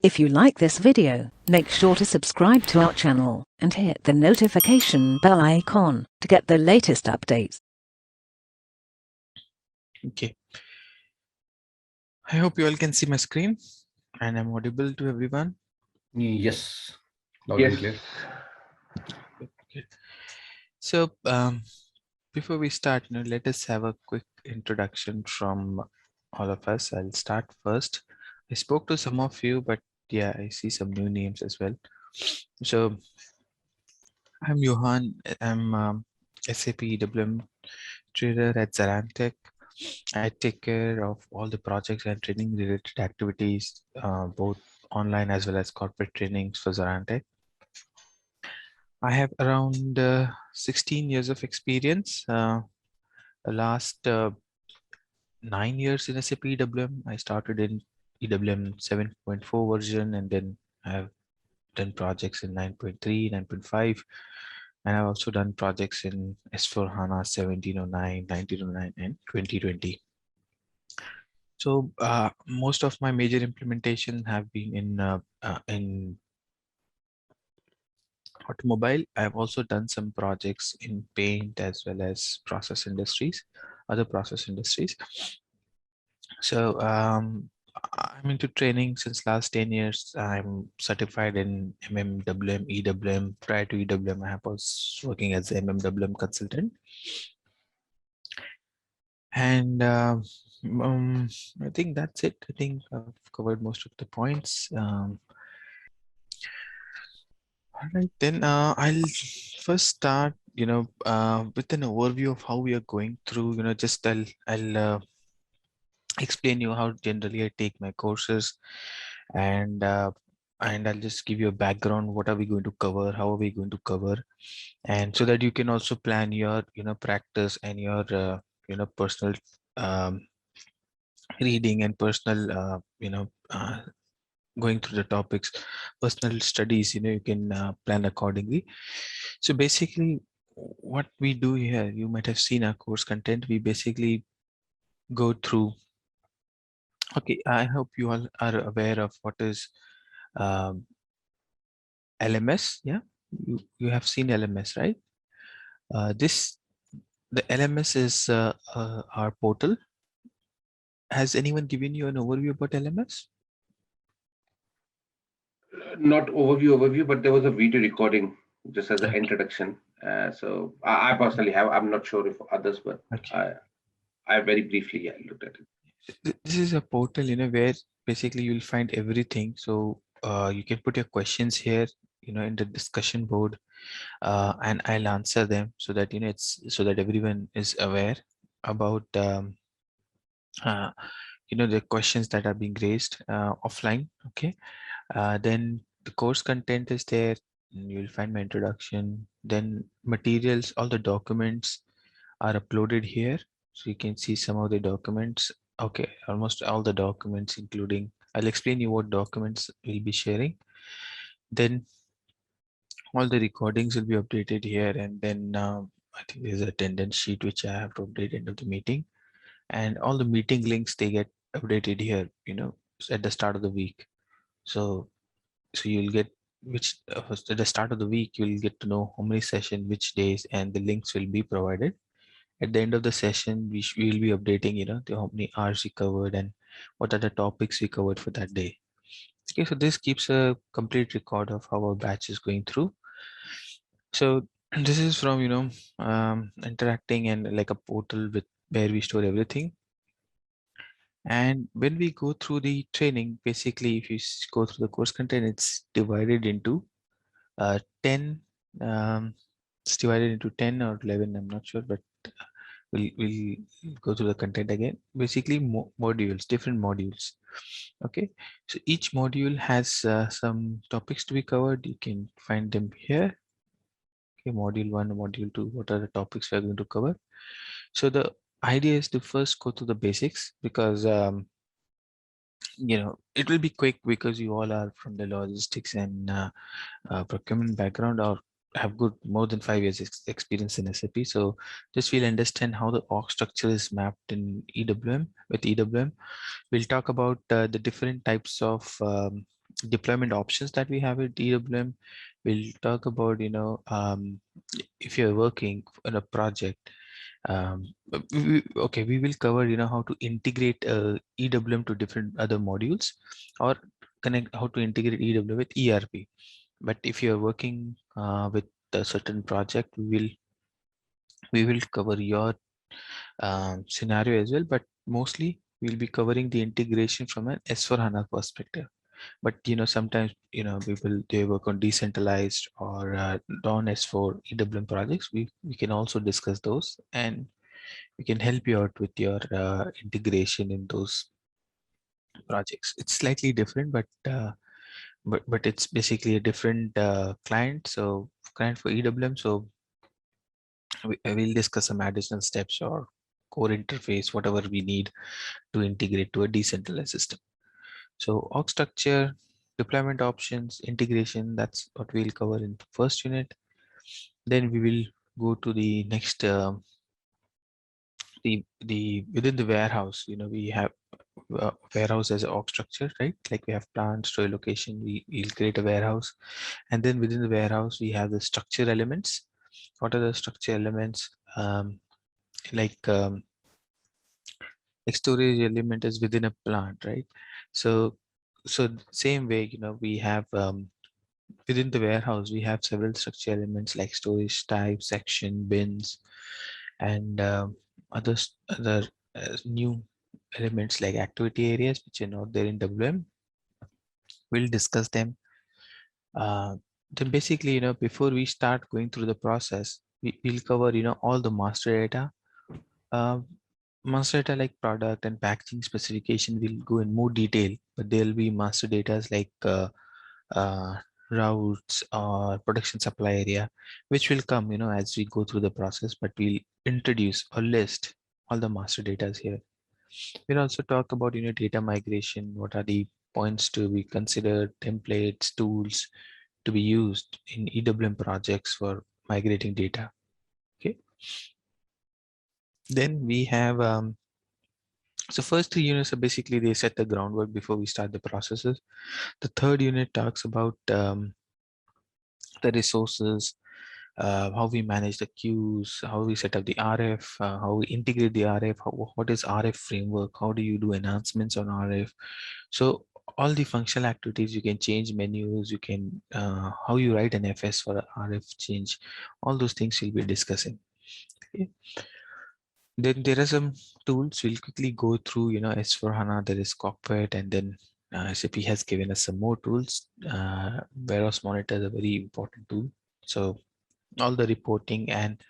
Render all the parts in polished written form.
If you like this video, make sure to subscribe to our channel and hit the notification bell icon to get the latest updates. Okay, I hope you all can see my screen and I'm audible to everyone. Yes, loud and clear. Okay. So before we start, let us have a quick introduction from all of us. I'll start first. I spoke to some of you, but yeah, I see some new names as well. So I'm Johan. I'm SAP EWM trader at ZaranTech. I take care of all the projects and training related activities, both online as well as corporate trainings for ZaranTech. I have around 16 years of experience. The last 9 years in SAP EWM. I started in EWM 7.4 version, and then I've done projects in 9.3, 9.5, and I've also done projects in S4HANA 1709, 1909, and 2020. So most of my major implementation have been in automobile. I've also done some projects in paint as well as process industries, other process industries. So I'm into training since last 10 years. I'm certified in MMWM, EWM. Prior to EWM, I was working as an MMWM consultant. And I think that's it. I think I've covered most of the points. All right, then I'll first start, with an overview of how we are going through, just I'll explain you how generally I take my courses, and I'll just give you a background. What are we going to cover? How are we going to cover? And so that you can also plan your, practice and your, personal reading and personal, going through the topics, personal studies, you can plan accordingly. So basically what we do here, you might have seen our course content. We basically go through, okay, I hope you all are aware of what is LMS. Yeah, you have seen LMS, right? The LMS is our portal. Has anyone given you an overview about LMS? Not overview, but there was a video recording just as an Okay. introduction. So I personally have. I'm not sure if others, but Okay. I very briefly looked at it. This is a portal, where basically you'll find everything. So you can put your questions here, in the discussion board, and I'll answer them so that, it's so that everyone is aware about, uh, the questions that are being raised offline. Okay. Then the course content is there. You'll find my introduction. Then materials, all the documents are uploaded here. So you can see some of the documents. Okay, almost all the documents, including, I'll explain you what documents we'll be sharing. Then all the recordings will be updated here. And then I think there's a attendance sheet which I have to update into the meeting. And all the meeting links, they get updated here, at the start of the week. So you'll get which at the start of the week, you'll get to know how many sessions, which days, and the links will be provided. At the end of the session, we will be updating, how many hours we covered and what are the topics we covered for that day. Okay, so this keeps a complete record of how our batch is going through. So this is from, interacting and like a portal with where we store everything. And when we go through the training, basically, if you go through the course content, it's divided into 10. It's divided into 10 or 11, I'm not sure, but we'll go through the content again. Basically, modules, different modules. Okay, so each module has some topics to be covered. You can find them here. Okay, module 1, module 2, what are the topics we're going to cover? So the idea is to first go to the basics, because it will be quick, because you all are from the logistics and procurement background, or have good more than 5 years experience in SAP. So just we'll understand how the org structure is mapped in EWM. With EWM, we'll talk about the different types of deployment options that we have at EWM. We'll talk about, if you're working on a project, okay, we will cover, how to integrate EWM to different other modules, or connect how to integrate EWM with ERP. But if you're working with a certain project, we will cover your scenario as well, but mostly we'll be covering the integration from an S/4HANA perspective. But sometimes people, they work on decentralized or non S4 EWM projects. We can also discuss those, and we can help you out with your integration in those projects. It's slightly different, but it's basically a different client. So client for EWM. So we'll discuss some additional steps or core interface, whatever we need to integrate to a decentralized system. So org structure, deployment options, integration, that's what we'll cover in the first unit. Then we will go to the next, the within the warehouse, we have warehouse as an org structure, right? Like we have plant, store location, we'll create a warehouse. And then within the warehouse, we have the structure elements. What are the structure elements? Like storage element is within a plant, right? So same way, we have within the warehouse, we have several structure elements like storage type, section, bins, and other new elements like activity areas, which are not there in WM. We'll discuss them. Then basically, before we start going through the process, we'll cover, all the master data. Uh, Master data like product and packaging specification will go in more detail, but there'll be master data like uh, routes or production supply area, which will come, as we go through the process, but we'll introduce or list all the master data here. We'll also talk about, data migration. What are the points to be considered, templates, tools to be used in EWM projects for migrating data. Okay. Then we have, so first 3 units are basically, they set the groundwork before we start the processes. The third unit talks about the resources, how we manage the queues, how we set up the RF, how we integrate the RF, what is RF framework, how do you do enhancements on RF. So all the functional activities, you can change menus, you can, how you write an FS for a RF change, all those things we'll be discussing. Okay. Then there are some tools we'll quickly go through, S/4HANA, there is Cockpit, and then SAP has given us some more tools. Warehouse Monitor is a very important tool. So all the reporting and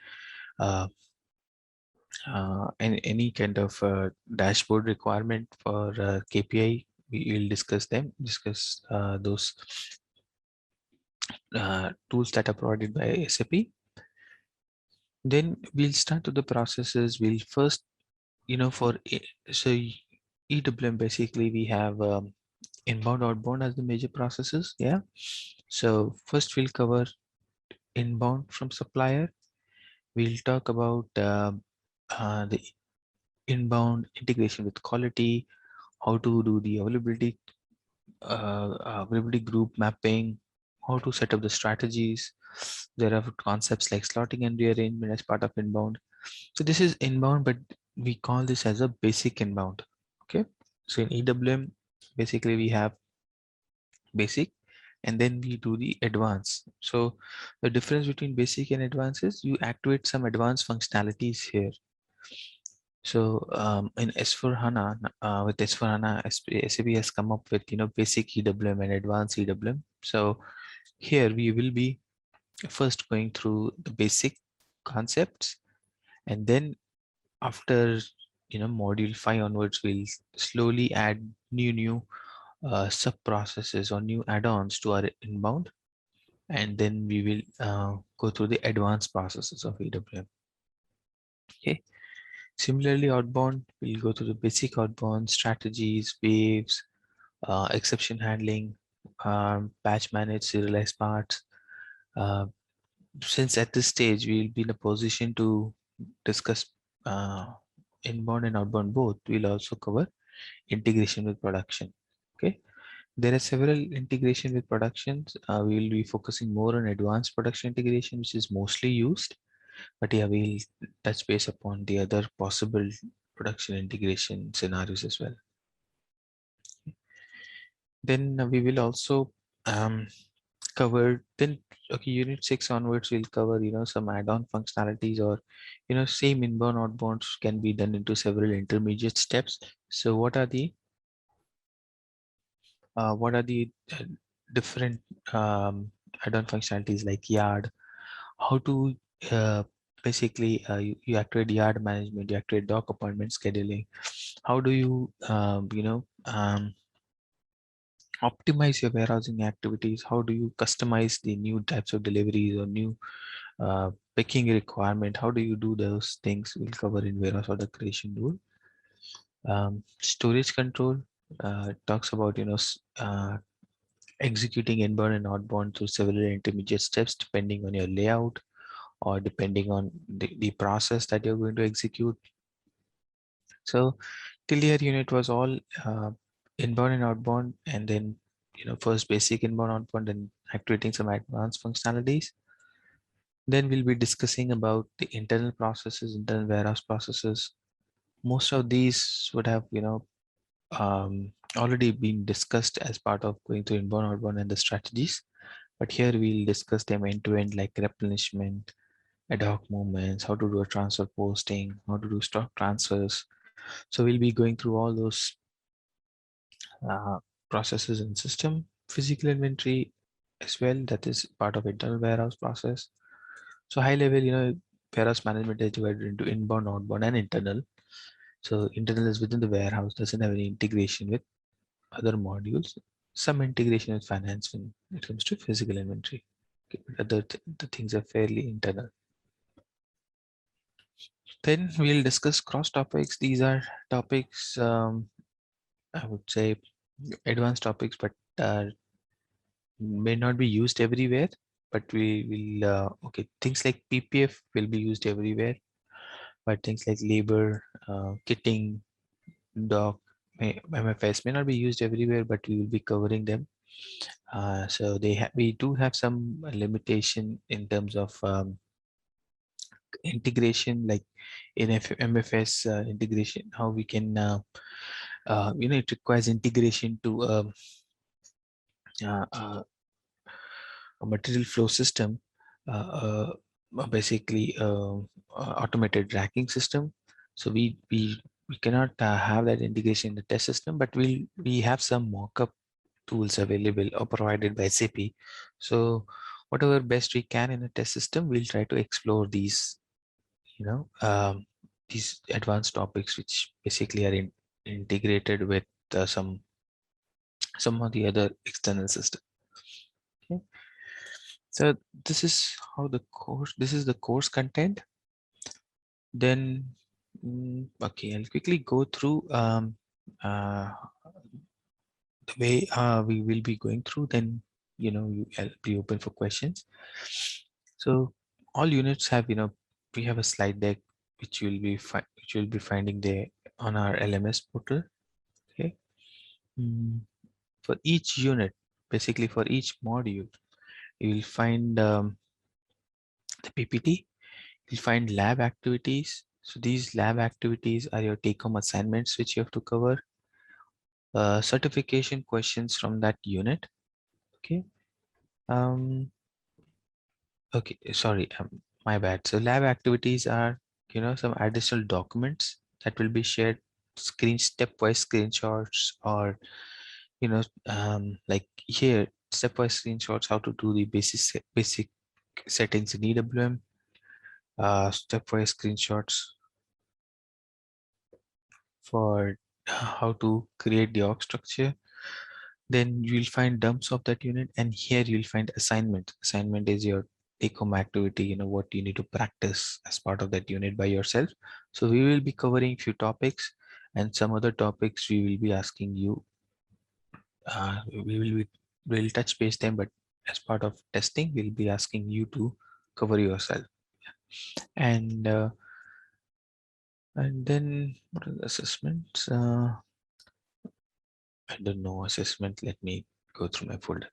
any kind of dashboard requirement for KPI, we will discuss those tools that are provided by SAP. Then we'll start with the processes. We'll first, so EWM, basically we have inbound, outbound as the major processes. Yeah. So first we'll cover inbound from supplier. We'll talk about the inbound integration with quality, how to do the availability group mapping, how to set up the strategies. There are concepts like slotting and rearrangement as part of inbound. So this is inbound, but we call this as a basic inbound. Okay. So in EWM, basically we have basic, and then we do the advanced. So the difference between basic and advanced is you activate some advanced functionalities here. So in S/4HANA, with S/4HANA, SAP has come up with, basic EWM and advanced EWM. So here we will be first going through the basic concepts, and then after, module 5 onwards, we'll slowly add new sub processes or new add-ons to our inbound, and then we will go through the advanced processes of EWM. Okay. Similarly, outbound, we'll go through the basic outbound strategies, waves, exception handling, patch manage, serialized parts. Uh, since at this stage, we'll be in a position to discuss inbound and outbound both, we'll also cover integration with production. Okay. There are several integration with productions. We will be focusing more on advanced production integration, which is mostly used. But yeah, we'll touch base upon the other possible production integration scenarios as well. Then we will also cover then okay, unit 6 onwards we'll cover some add-on functionalities, or same inbound outbounds can be done into several intermediate steps. So what are the different add-on functionalities like yard, how to basically you activate yard management, you activate dock appointment scheduling, how do you optimize your warehousing activities, how do you customize the new types of deliveries or new picking requirement, how do you do those things, we'll cover in warehouse order creation rule. Storage control talks about executing inbound and outbound through several intermediate steps depending on your layout or depending on the process that you're going to execute. So till here unit was all inbound and outbound, and then first basic inbound outbound and activating some advanced functionalities. Then we'll be discussing about the internal processes, internal warehouse processes. Most of these would have already been discussed as part of going through inbound outbound and the strategies, but here we'll discuss them end to end, like replenishment, ad hoc movements, how to do a transfer posting, how to do stock transfers. So we'll be going through all those uh, processes and system. Physical inventory as well, that is part of internal warehouse process. So high level, warehouse management is divided into inbound, outbound, and internal. So internal is within the warehouse, doesn't have any integration with other modules. Some integration with finance when it comes to physical inventory. Okay, but the things are fairly internal. Then we'll discuss cross topics. These are topics, I would say advanced topics, but may not be used everywhere. But we will, okay, things like PPF will be used everywhere, but things like labor, kitting, doc, MFS may not be used everywhere, but we will be covering them. So we do have some limitation in terms of integration, like in MFS integration, how we can, it requires integration to a material flow system, basically automated tracking system. So we cannot have that integration in the test system, but we have some mock-up tools available or provided by SAP. So whatever best we can in a test system, we'll try to explore these advanced topics, which basically are integrated with some of the other external system. Okay. So this is the course content. Then, okay, I'll quickly go through the way we will be going through. Then, I'll be open for questions. So all units have, we have a slide deck which you'll be finding there on our LMS portal. Okay. For each unit, basically for each module, you will find the PPT. You'll find lab activities. So these lab activities are your take-home assignments which you have to cover. Certification questions from that unit. Okay. Okay. Sorry. My bad. So lab activities are, some additional documents that will be shared, stepwise screenshots, or like here, stepwise screenshots how to do the basic settings in EWM. Stepwise screenshots for how to create the org structure. Then you'll find dumps of that unit, and here you'll find assignment. Assignment is your take-home activity, what you need to practice as part of that unit by yourself. So we will be covering few topics, and some other topics we will be asking you. We'll touch base them, but as part of testing, we'll be asking you to cover yourself. And then what are the assessments? I don't know, assessment. Let me go through my folder.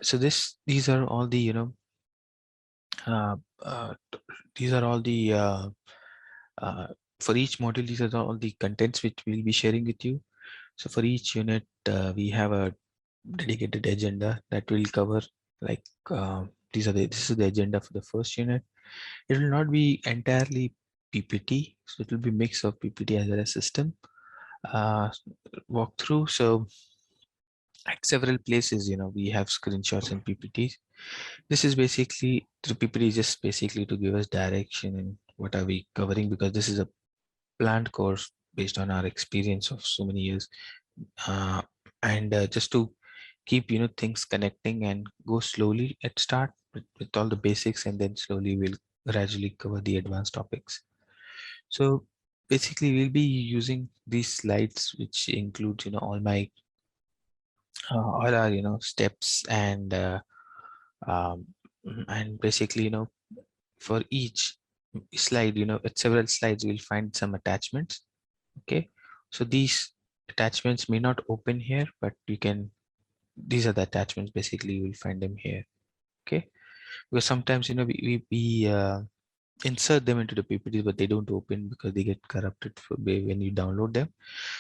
So these are all the, uh, uh, these are all the, uh, for each module, these are all the contents which we'll be sharing with you. So for each unit, we have a dedicated agenda that will cover, like, this is the agenda for the first unit. It will not be entirely PPT, so it will be mix of PPT as well as system walkthrough. So at several places, we have screenshots and PPTs. This is basically, the PPT is just basically to give us direction and what are we covering, because this is a planned course based on our experience of so many years, and just to keep things connecting and go slowly at start with all the basics, and then slowly we'll gradually cover the advanced topics. So basically we'll be using these slides, which include all our steps, um, and basically for each slide, at several slides we'll find some attachments. Okay, so these attachments may not open here, but you can, these are the attachments, basically you will find them here. Okay, because sometimes we insert them into the PPTs, but they don't open because they get corrupted when you download them.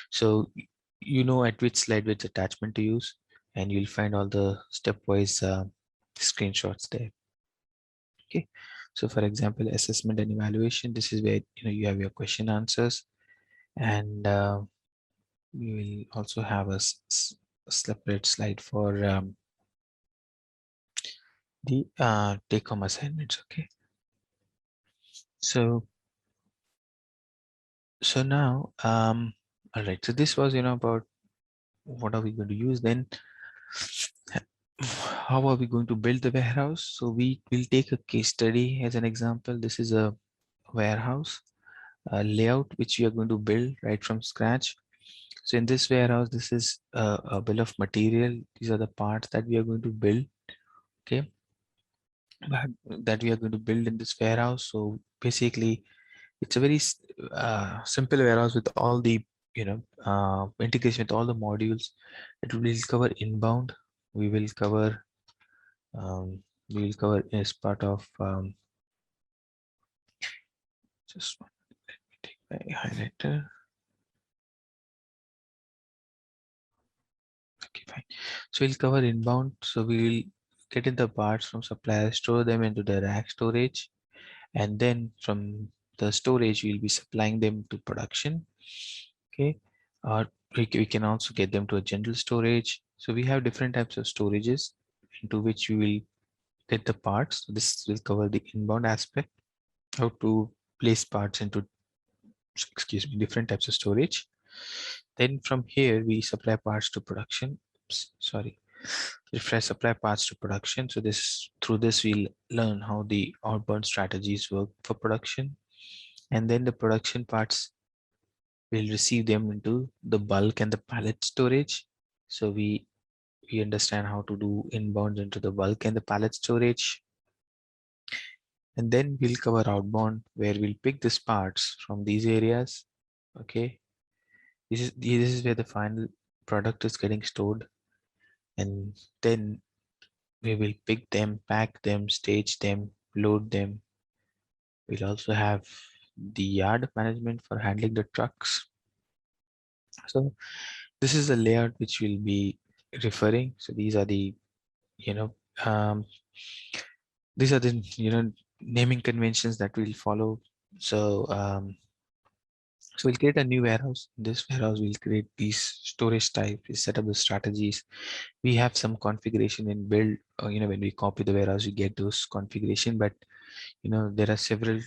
So at which slide which attachment to use, and you'll find all the stepwise screenshots there. Okay, so for example, assessment and evaluation, this is where you have your question answers, and we will also have a separate slide for the take-home assignments. Okay, so now all right, so this was about what are we going to use. Then how are we going to build the warehouse? So we will take a case study as an example. This is a warehouse layout which we are going to build right from scratch. So in this warehouse, this is a bill of material. These are the parts that we are going to build. Okay, that we are going to build in this warehouse. So basically, it's a very simple warehouse with all the integration with all the modules. It will cover inbound. We will cover as part of just let me take my highlighter. Okay, fine. So we'll cover inbound. So we will get in the parts from suppliers, store them into the rack storage, and then from the storage we'll be supplying them to production. Okay, or we can also get them to a general storage. So we have different types of storages into which we will get the parts. So this will cover the inbound aspect, how to place parts into, excuse me, different types of storage. Then from here we supply parts to production. Oops, sorry, refresh supply parts to production. So this, through this we'll learn how the outbound strategies work for production, and then the production parts will receive them into the bulk and the pallet storage. So we understand how to do inbound into the bulk and the pallet storage, and then we'll cover outbound, where we'll pick these parts from these areas. Okay, this is where the final product is getting stored, and then we will pick them, pack them, stage them, load them. We'll also have the yard management for handling the trucks. So this is the layout which we'll be referring. So these are the you know um, these are the naming conventions that we'll follow. So so we'll create a new warehouse. In this warehouse we'll create these storage types, we set up the strategies. We have some configuration in build, when we copy the warehouse we get those configuration, but there are several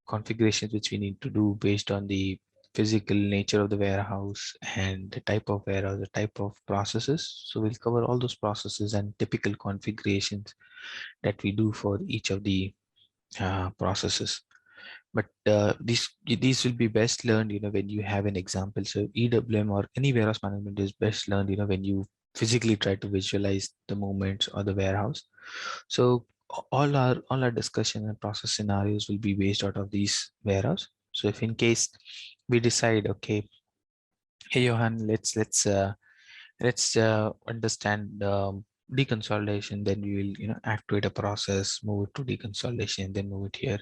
configurations which we need to do based on the physical nature of the warehouse and the type of warehouse, the type of processes. So we'll cover all those processes and typical configurations that we do for each of the processes. But these will be best learned when you have an example. So EWM or any warehouse management is best learned when you physically try to visualize the movements or the warehouse. So all our discussion and process scenarios will be based out of these warehouse. So if in case we decide, okay, hey Johan, let's Let's understand deconsolidation. Then we will, activate a process, move it to deconsolidation, then move it here.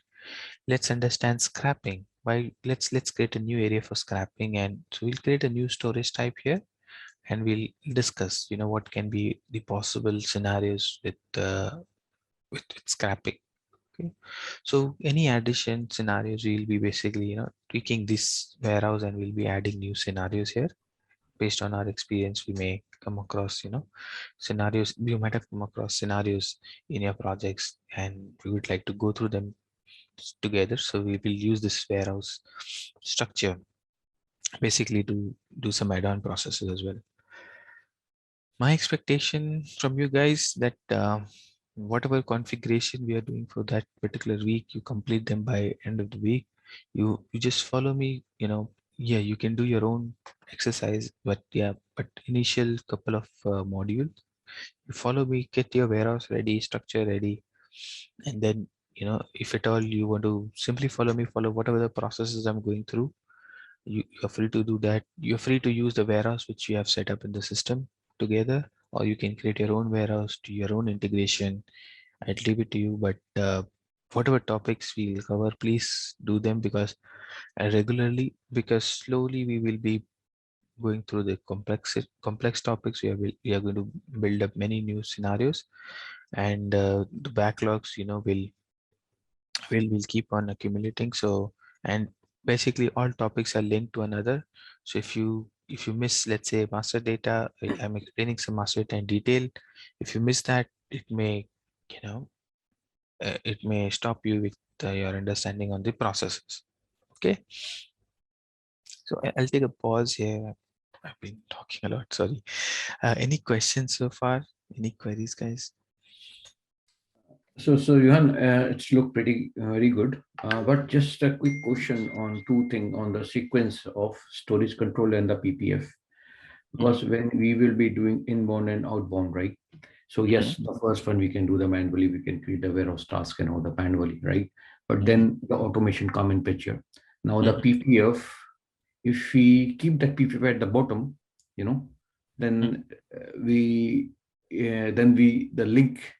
Let's understand scrapping. Why? Let's create a new area for scrapping, and so we'll create a new storage type here, and we'll discuss, what can be the possible scenarios with scrapping. Okay, so any addition scenarios, we'll be basically, tweaking this warehouse, and we'll be adding new scenarios here based on our experience. We may come across, scenarios. You might have come across scenarios in your projects, and we would like to go through them together. So we will use this warehouse structure basically to do some add-on processes as well. My expectation from you guys that whatever configuration we are doing for that particular week, you complete them by end of the week. You just follow me. Yeah, you can do your own exercise, but yeah, but initial couple of modules, you follow me, get your warehouse ready, structure ready, and then, if at all you want to simply follow me, follow whatever the processes I'm going through. You're free to do that. You're free to use the warehouse which you have set up in the system together, or you can create your own warehouse to your own integration. I'd leave it to you, but whatever topics we will cover, please do them, because regularly, because slowly we will be going through the complex topics. We are going to build up many new scenarios, and the backlogs, will keep on accumulating. So, and basically all topics are linked to another. So if you miss, let's say, master data, I'm explaining some master data in detail. If you miss that, you know it may stop you with your understanding on the processes. Okay, so I'll take a pause here. I've been talking a lot, sorry. Any questions so far? Any queries, guys? So Johan, it's looked pretty very good. But just a quick question on two things on the sequence of storage control and the PPF, because when we will be doing inbound and outbound, right? So yes, the first one we can do the manually, we can create the warehouse task and all the manually, right? But then the automation come in picture. Now the PPF, if we keep that PPF at the bottom, then the link,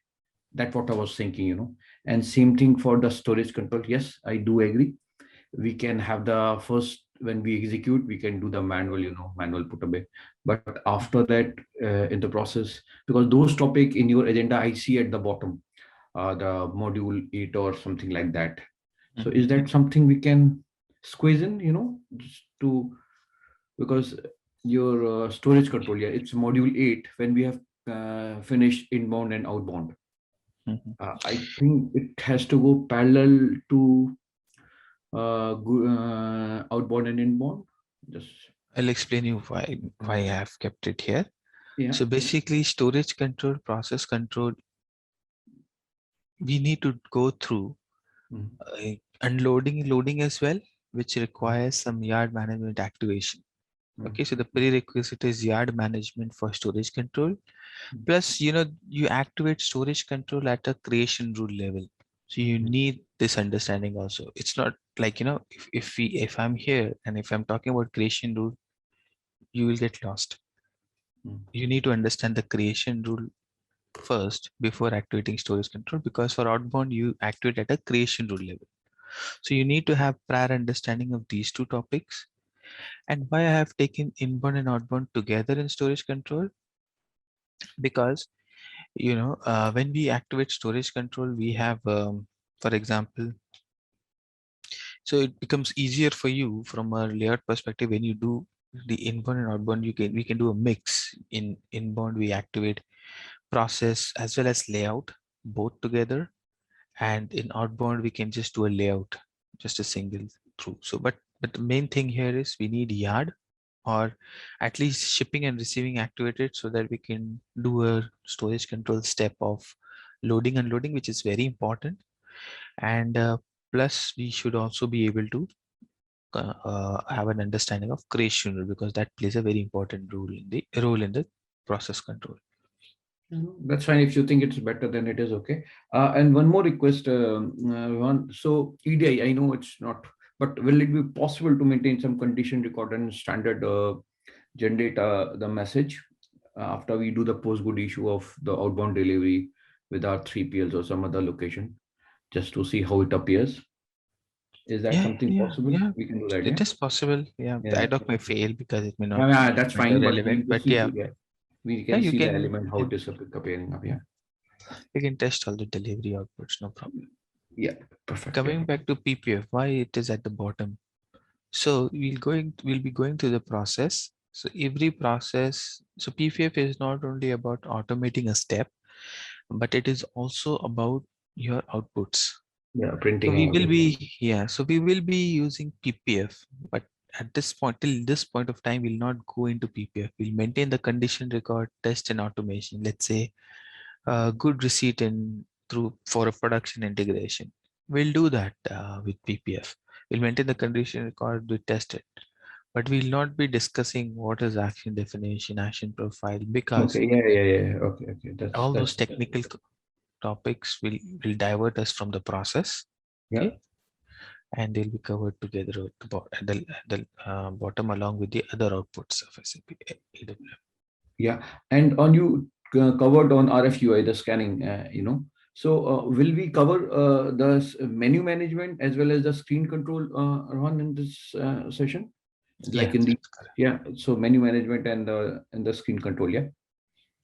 that's what I was thinking. And same thing for the storage control. Yes, I do agree. We can have the first, when we execute, we can do the manual put away. But after that, in the process, because those topic in your agenda, I see at the bottom, the module 8 or something like that. So is that something we can squeeze in, just to, because your storage control, yeah, it's module 8 when we have finished inbound and outbound. I think it has to go parallel to outbound and inbound. Just I'll explain you why I have kept it here. yeah. So basically, storage control, process control, we need to go through unloading, loading as well, which requires some yard management activation. Okay, so the prerequisite is yard management for storage control. Plus, you activate storage control at a creation rule level. So you need this understanding also. It's not like, if I'm here and if I'm talking about creation rule, you will get lost. You need to understand the creation rule first before activating storage control, because for outbound, you activate at a creation rule level. So you need to have prior understanding of these two topics. And why I have taken inbound and outbound together in storage control, because when we activate storage control, we have, for example, so it becomes easier for you from a layout perspective. When you do the inbound and outbound, we can do a mix. In inbound, we activate process as well as layout both together, and in outbound we can just do a layout, just a single through. So but the main thing here is we need yard, or at least shipping and receiving activated, so that we can do a storage control step of loading, unloading, which is very important. And plus we should also be able to have an understanding of creation rule, because that plays a very important role in the process control. That's fine. If you think it's better, then it is okay. And one more request, so EDI, I know it's not, but will it be possible to maintain some condition record and standard generate the message after we do the post good issue of the outbound delivery with our 3PLs or some other location, just to see how it appears. Is that something possible? Yeah. We can do that, It yeah? is possible. Yeah. The Yeah. ad hoc may fail because it may not Yeah, that's be fine, but relevant. But yeah, we can you see the can element, how it is appearing up, yeah. you can test all the delivery outputs, no problem. Yeah, perfect. Coming back to PPF, why it is at the bottom? So we'll be going through the process. So every process, so PPF is not only about automating a step, but it is also about your outputs. Yeah, So printing we out. will be, so we will be using PPF, but at this point, till this point of time, we'll not go into PPF. We'll maintain the condition record, test and automation. Let's say good receipt and through for a production integration. We'll do that with PPF. We'll maintain the condition record, we test it, but we'll not be discussing what is action definition, action profile, because Okay, yeah. Okay. all those That's technical topics will divert us from the process. yeah. Okay, and they'll be covered together at the bottom along with the other outputs of SAP EWM. Yeah, and on you covered on RFUI, the scanning, So will we cover the menu management as well as the screen control, Rohan, in this session? Like in the That's correct. so menu management and the screen control, yeah.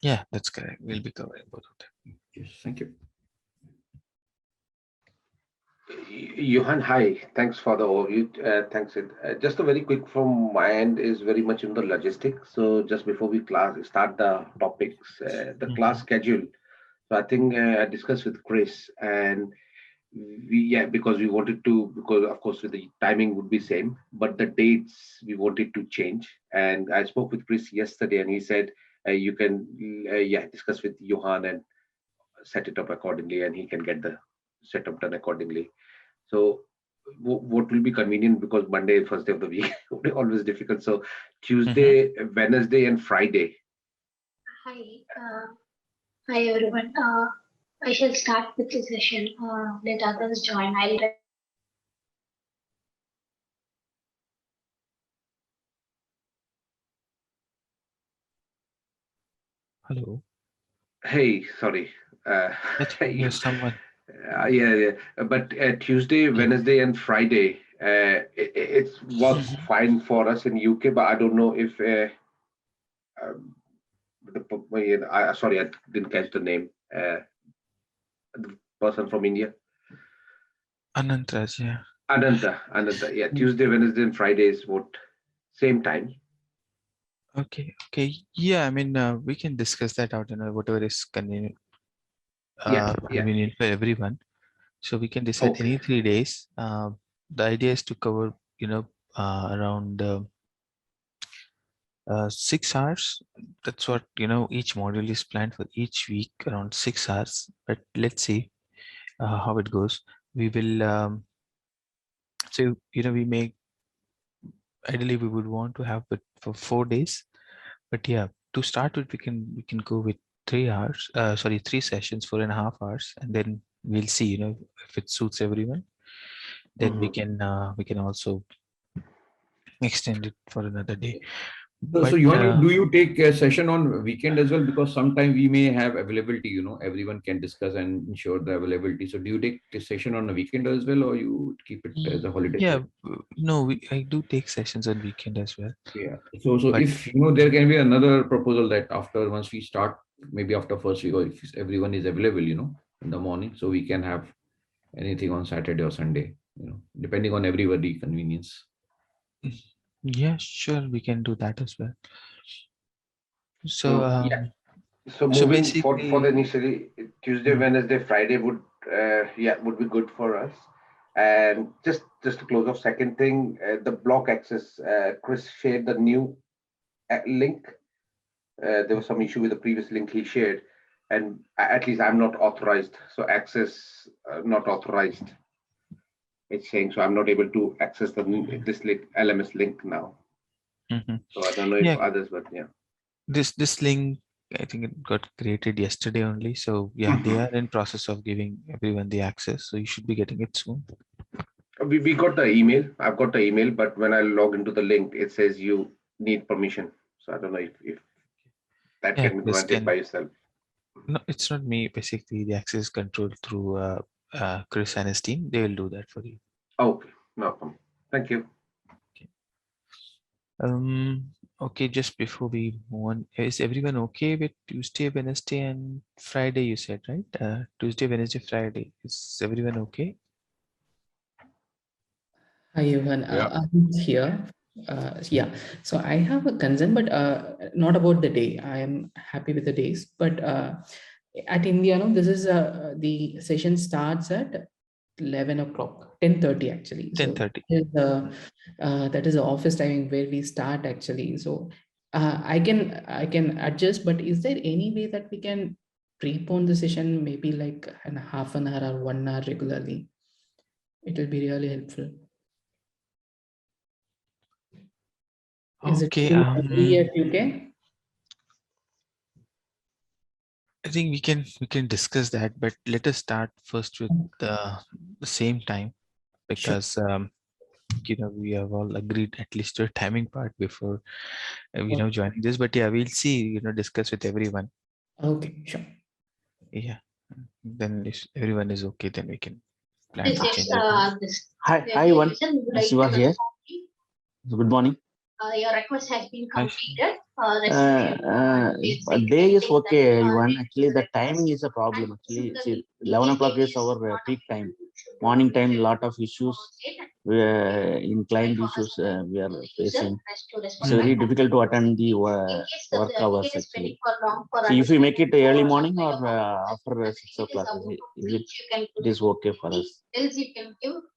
Yeah, that's correct. We'll be covering both of them. Yes, thank you. Johan, hi. Thanks for the overview. Thanks. Just a very quick from my end is very much in the logistics. So just before we start the topics, the class schedule. So I think I discussed with Chris, and because we wanted to, because of course with the timing would be same, but the dates we wanted to change. And I spoke with Chris yesterday, and he said you can discuss with Johan and set it up accordingly, and he can get the setup done accordingly. So what will be convenient, because Monday, first day of the week, always difficult. So Tuesday, Wednesday, and Friday. Hi everyone. I shall start with the session. Let others join. Hello. Hey, sorry. There's someone. But Tuesday, Wednesday, and Friday, it works fine for us in UK. But I don't know if sorry, I didn't catch the name. The person from India. Anantraj, yeah. Ananta. Yeah, Tuesday, Wednesday, and Friday is what same time. Okay. Yeah, I mean, we can discuss that out, whatever is convenient. Convenient for everyone. So we can decide any 3 days. The idea is to cover, around 6 hours. That's what, each module is planned for each week, around 6 hours. But let's see how it goes. We will, we may, ideally we would want to have it for 4 days. But yeah, to start with, we can go with 3 hours, 3 sessions, 4.5 hours, and then we'll see, if it suits everyone. Then we can also extend it for another day. So Johan, do you take a session on weekend as well? Because sometimes we may have availability, everyone can discuss and ensure the availability. So do you take the session on a weekend as well, or you keep it as a holiday? Yeah, no, I do take sessions on weekend as well. Yeah. So if there can be another proposal that once we start, maybe after first week, or if everyone is available, in the morning, so we can have anything on Saturday or Sunday, depending on everybody convenience. Yeah, sure, we can do that as well. So So moving for the initially Tuesday, Wednesday, Friday would be good for us. And just to close off, second thing, the block access. Chris shared the new link. There was some issue with the previous link he shared, and at least I'm not authorized. So access not authorized. It's saying so I'm not able to access this link, LMS link now. So I don't know if others, but yeah. This link, I think it got created yesterday only. So yeah, they are in process of giving everyone the access. So you should be getting it soon. We got the email. I've got the email, but when I log into the link, it says you need permission. So I don't know if that Yeah, can be this granted by yourself. no, it's not me. Basically, the access control through Chris and his team. They will do that for you. Okay, no problem. Thank you. Okay, just before we move on, is everyone okay with Tuesday, Wednesday, and Friday? You said, right? Tuesday, Wednesday, Friday. Is everyone okay? Hi, Johan. I'm here. Yeah, so I have a concern, but not about the day. I am happy with the days, but at India, no, this is the session starts at 11 o'clock, 10:30 actually. 10:30. That is the office timing where we start actually. So I can adjust, but is there any way that we can prepone the session maybe like an half an hour or 1 hour regularly? It will be really helpful. Is it Okay. still early at UK? I think we can discuss that, but let us start first with the same time Sure. because we have all agreed at least to a timing part before joining this. But yeah, we'll see. Discuss with everyone. Okay, sure. Yeah. Then if everyone is okay, then we can plan This to is change it. Hi, everyone. Shiva here. Good morning. Your request has been Hi. completed. A day is okay, Ivan. Actually, the timing is a problem. Actually, see, 11 o'clock is our peak time. Morning time, lot of issues. In client issues we are facing. It's very difficult to attend the work hours actually. So if we make it early morning or after 6 o'clock, it is okay for us.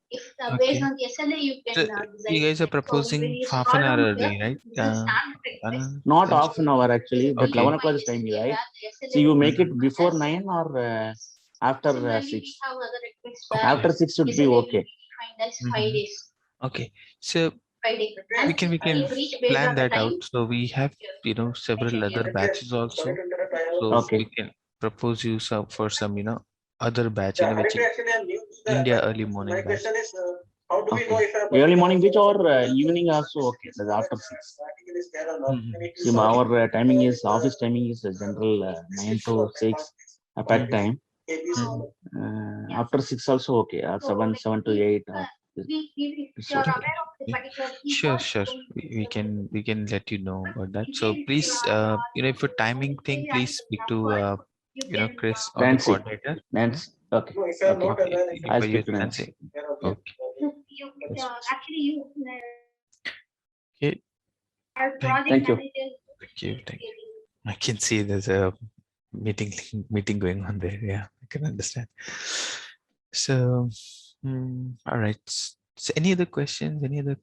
If Okay. based on the SLA, you can So decide. you guys are So when proposing you half scroll an hour down early, here, right? this is standard request. Not half an hour actually. That Okay. 11 o'clock is time, right? So you make it before 9 or after 6? After 6 should be okay. Okay. So we can plan that out. So we have several other batches also. So Okay. we can propose you for some other batch which is India early morning batch. Okay. Early morning which or evening also okay. That's after 6. See, our timing is office timing is general 9 to 6 pack time. After 6 also okay. 7 to 8. Sure. We can let you know about that. So please, for timing thing, please speak to Chris or the Nancy. coordinator. Nancy. Okay. I speak to Nancy. Okay. Okay. Thank you. Thank you. I can see there's a meeting going on there. Yeah, I can understand. So, all right. So, any other questions? Any other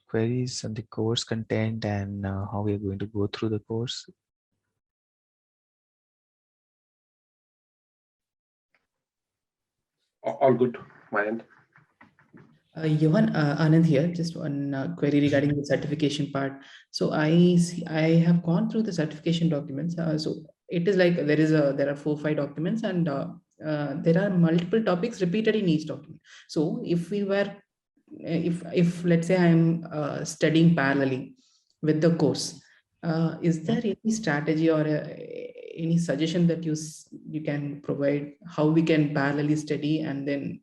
queries on the course content and how we are going to go through the course? All good, my end. Johan, Anand here. Just one query regarding the certification part. So I have gone through the certification documents. So it is like there are 4-5 documents, and there are multiple topics repeated in each document. So if let's say I'm studying parallelly with the course, is there any strategy or any suggestion that you can provide how we can parallelly study and then?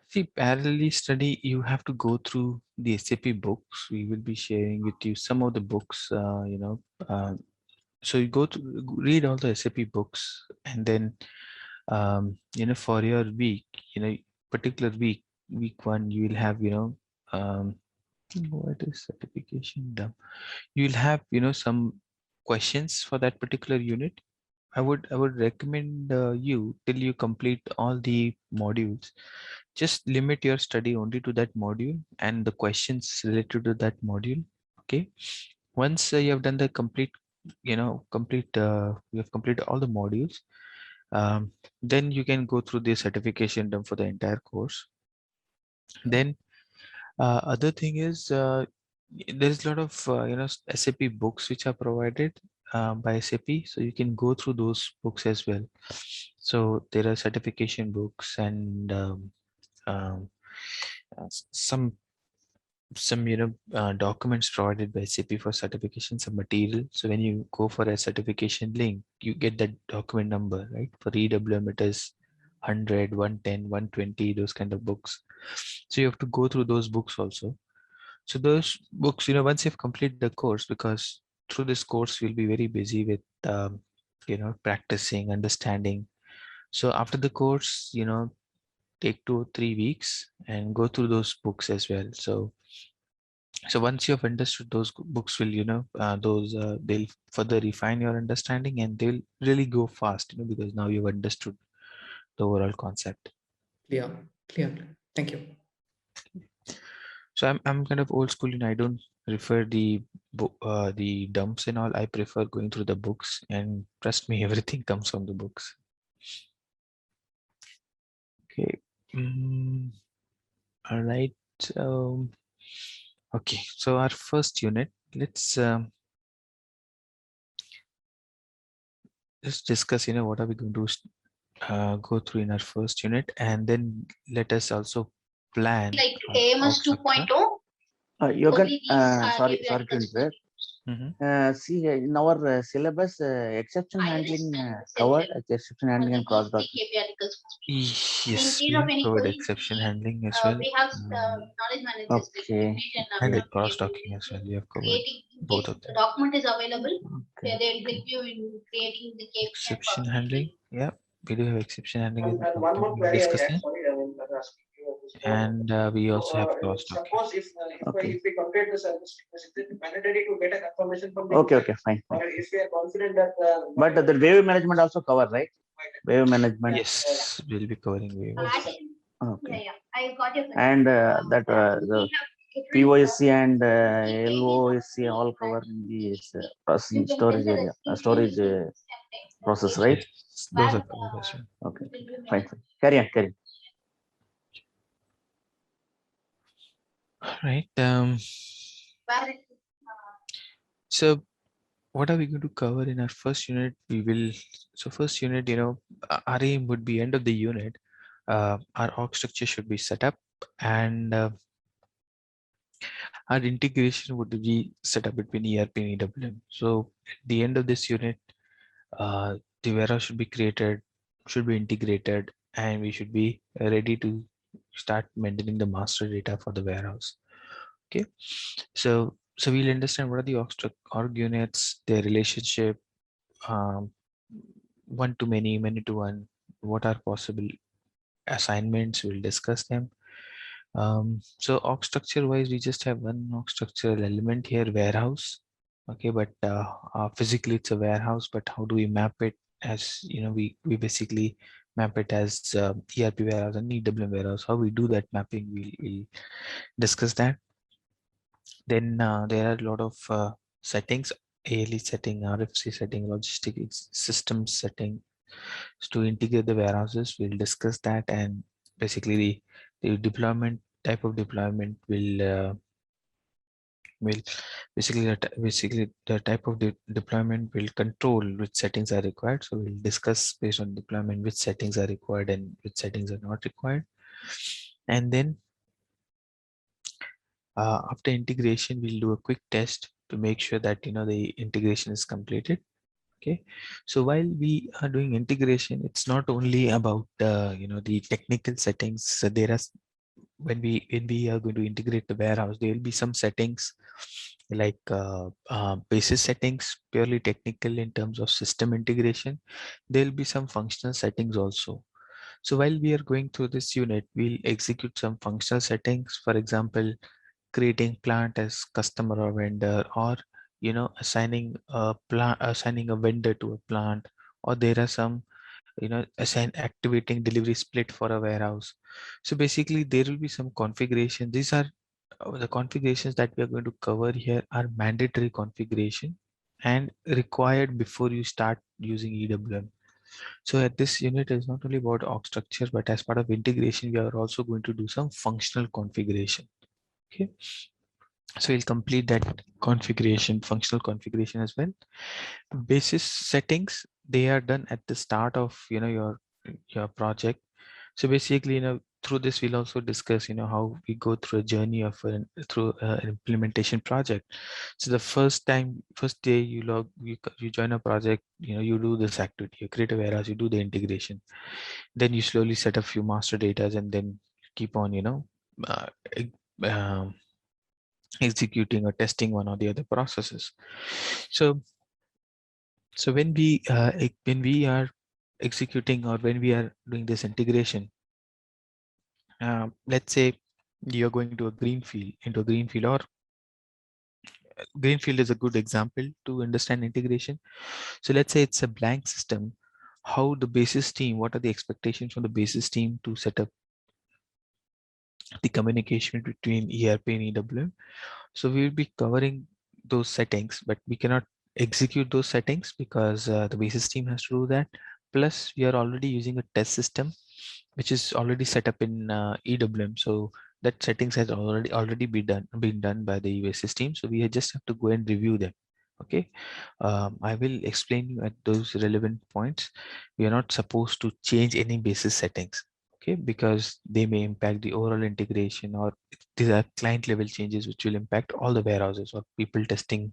See, parallelly study, you have to go through the SAP books. We will be sharing with you some of the books, so you go to read all the SAP books, and then, for your week, particular week 1, you will have, what is certification done? You'll have, some questions for that particular unit. I would recommend you till you complete all the modules. Just limit your study only to that module and the questions related to that module. Okay. Once you have done the complete, you have completed all the modules, then you can go through the certification done for the entire course. Then other thing is there's a lot of SAP books which are provided by SAP, so you can go through those books as well. So there are certification books and some some documents provided by SAP for certification, some material. So when you go for a certification link, you get that document number, right? For EWM it is 100, 110, 120, those kind of books. So you have to go through those books also. So those books, once you've completed the course, because through this course you'll be very busy with practicing, understanding. So after the course, take 2 or 3 weeks and go through those books as well. So once you have understood, those books will, they'll further refine your understanding, and they'll really go fast, because now you've understood the overall concept. Clear. Thank you. So I'm kind of old school, I don't refer the dumps and all. I prefer going through the books, and trust me, everything comes from the books. Okay. All right. Okay. So our first unit, let's discuss, what are we going to go through in our first unit, and then let us also plan. Like AMS 2.0. You can, sorry to interrupt. See, in our syllabus, exception handling covered, exception handling and cross document. Yes, we covered exception handling as well. We have knowledge management. Okay. And cross docking as well. We have covered both of them. The document is available. Okay. They will help you in creating the KPI. Exception handling. Yeah, we do have exception handling. And one more query I had, sorry, I was asking you this. And we also have cross docking. Suppose if we complete the service, is it mandatory to get a confirmation from the Okay, fine. Or if we are confident that but the wave management also cover, right? Wave management. Yes, we'll be covering wave. Okay. Yeah, I got it. And that the POSC and LOSC all cover in the processing storage area, storage process, right? Yes, those are covered as well. Okay, fine. Carry on. All right. So what are we going to cover in our first unit? First unit, our aim would be end of the unit. Our org structure should be set up, and our integration would be set up between ERP and EWM. So at the end of this unit, the warehouse should be created, should be integrated, and we should be ready to start maintaining the master data for the warehouse. Okay, so we'll understand what are the org units, their relationship, one to many, many to one, what are possible assignments, we'll discuss them. So org structure wise, we just have one org structural element here, warehouse. Okay, but physically it's a warehouse, but how do we map it? As we basically map it as ERP warehouse and EWM warehouse. How we do that mapping, we'll discuss that. Then there are a lot of settings, ALE setting, RFC setting, logistics systems setting. So to integrate the warehouses, we'll discuss that, and basically the deployment type of deployment will basically the type of deployment will control which settings are required. So we'll discuss based on deployment which settings are required and which settings are not required. And then after integration, we'll do a quick test to make sure that the integration is completed. Okay, so while we are doing integration, it's not only about the technical settings. So there are, when we are going to integrate the warehouse, there will be some settings like basis settings, purely technical in terms of system integration. There will be some functional settings also. So while we are going through this unit, we'll execute some functional settings. For example, creating plant as customer or vendor, or assigning a vendor to a plant, or there are some activating delivery split for a warehouse. So basically there will be some configuration. These are the configurations that we are going to cover here are mandatory configuration and required before you start using EWM. So at this unit is not only about org structure, but as part of integration, we are also going to do some functional configuration. Okay, so we'll complete that configuration, functional configuration as well. Basis settings, they are done at the start of your project. So basically, through this we'll also discuss, how we go through a journey of an implementation project. So the first day you join a project, you do this activity, you create a warehouse, you do the integration, then you slowly set a few master datas, and then keep on, uh, ex- um, executing or testing one or the other processes. So when we are executing, or when we are doing this integration, let's say you're going to into a greenfield, or greenfield is a good example to understand integration. So let's say it's a blank system. How the basis team, what are the expectations from the basis team to set up the communication between ERP and EWM? So we will be covering those settings, but we cannot execute those settings because the basis team has to do that. Plus, we are already using a test system, which is already set up in EWM. So that settings has already been done by the basis team. So we just have to go and review them. Okay, I will explain you at those relevant points. We are not supposed to change any basis settings. Okay, because they may impact the overall integration, or these are client level changes which will impact all the warehouses or people testing,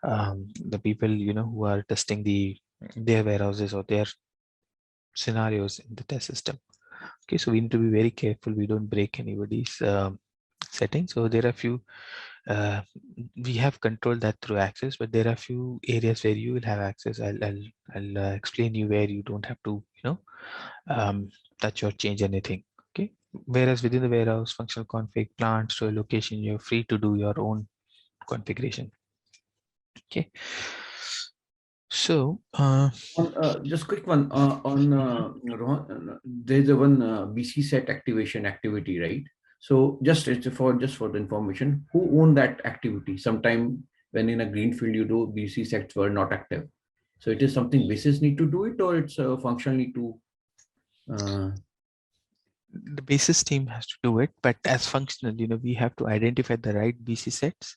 the people who are testing their warehouses or their scenarios in the test system. Okay, so we need to be very careful we don't break anybody's settings. So there are few we have controlled that through access, but there are few areas where you will have access. I'll explain you where you don't have to um, touch or change anything. Okay, whereas within the warehouse, functional config, plant, store location, you're free to do your own configuration. Okay, so Just quick one there's a one BC set activation activity, right? So just for the information, who own that activity? Sometime when in a greenfield you do, BC sets were not active. So it is something basis need to do it, or it's functionally to the basis team has to do it, but as functional, we have to identify the right BC sets.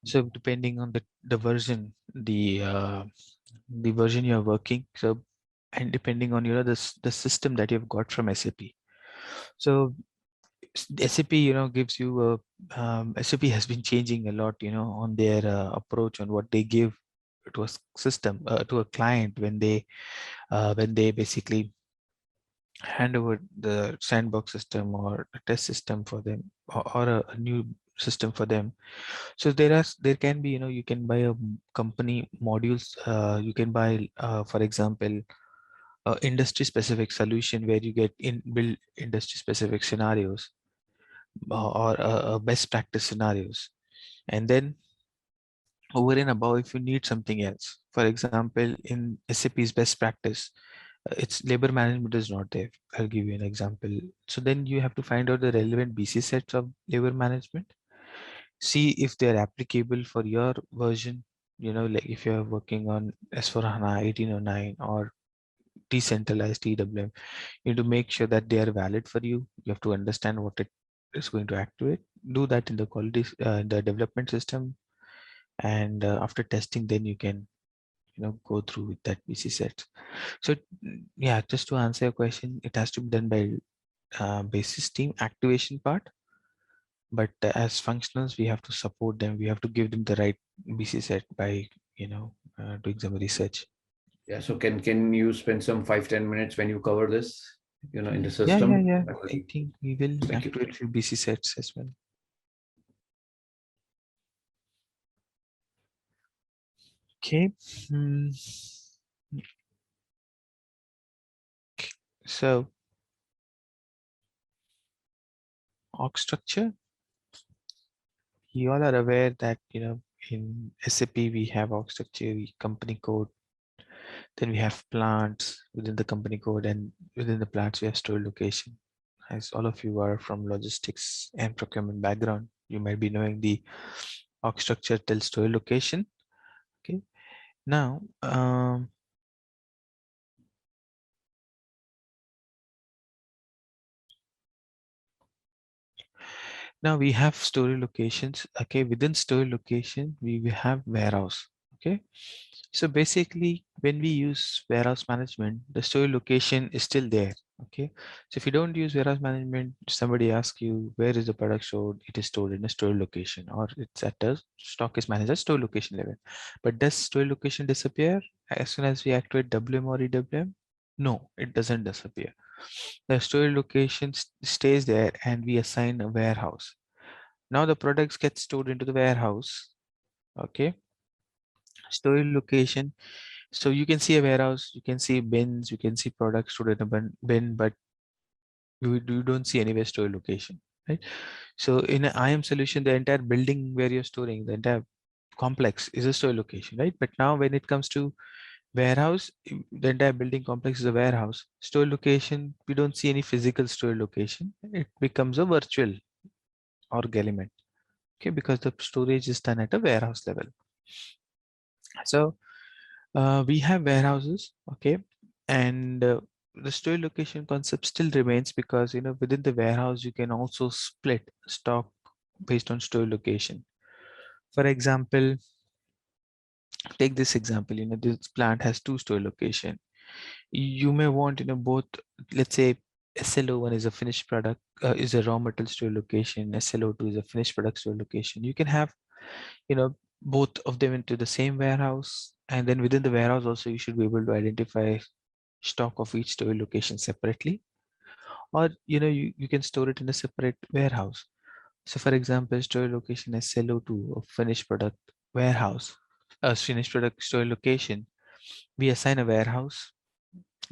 So depending on the version, the version you're working, so, and depending on the system that you've got from SAP. So SAP gives you SAP has been changing a lot on their approach on what they give to a system, to a client, when they basically hand over the sandbox system or a test system for them, or a new system for them. So there can be, you can buy a company modules, you can buy for example industry specific solution where you get build industry specific scenarios, or best practice scenarios. And then over and above, if you need something else, for example in SAP's best practice, it's labor management is not there. I'll give you an example. So then you have to find out the relevant BC sets of labor management, see if they're applicable for your version. Like if you're working on S/4HANA 1809 or decentralized EWM, you need to make sure that they are valid for you. You have to understand what it is going to activate. Do that in the quality, the development system, and after testing, then you can go through with that BC set. So yeah, just to answer your question, it has to be done by basis team activation part, but as functionals, we have to support them. We have to give them the right BC set by doing some research. yeah. So can you spend some 5-10 minutes when you cover this, in the Yeah, system? I think we will Thank you. activate few BC sets as well. Okay. So org structure, you all are aware that in SAP we have org structure, company code, then we have plants within the company code, and within the plants we have store location. As all of you are from logistics and procurement background, you might be knowing the org structure till store location. Okay, now now we have storage locations. Okay, within storage location we will have warehouse. Okay, so basically when we use warehouse management, the storage location is still there. Okay, so if you don't use warehouse management, somebody asks you where is the product stored, it is stored in a store location, or it's at a stock is managed at store location level. But does store location disappear as soon as we activate WM or EWM? No, it doesn't disappear. The store location stays there and we assign a warehouse. Now the products get stored into the warehouse. Okay, store location. So you can see a warehouse, you can see bins, you can see products stored in a bin, but you don't see anywhere store location, right? So in an IAM solution, the entire building where you're storing, the entire complex is a store location, right? But now when it comes to warehouse, the entire building complex is a warehouse. Store location, we don't see any physical store location. It becomes a virtual org element, okay? Because the storage is done at a warehouse level. So we have warehouses, okay? And the store location concept still remains because, you know, within the warehouse, you can also split stock based on store location. For example, take this example, you know, this plant has two store location. You may want, you know, both, let's say SLO1 is a finished product, is a raw material store location, SLO2 is a finished product store location. You can have, you know, both of them into the same warehouse, and then within the warehouse also you should be able to identify stock of each store location separately, or you know, you can store it in a separate warehouse. So for example, store location SLO2 of finished product warehouse, a finished product store location, we assign a warehouse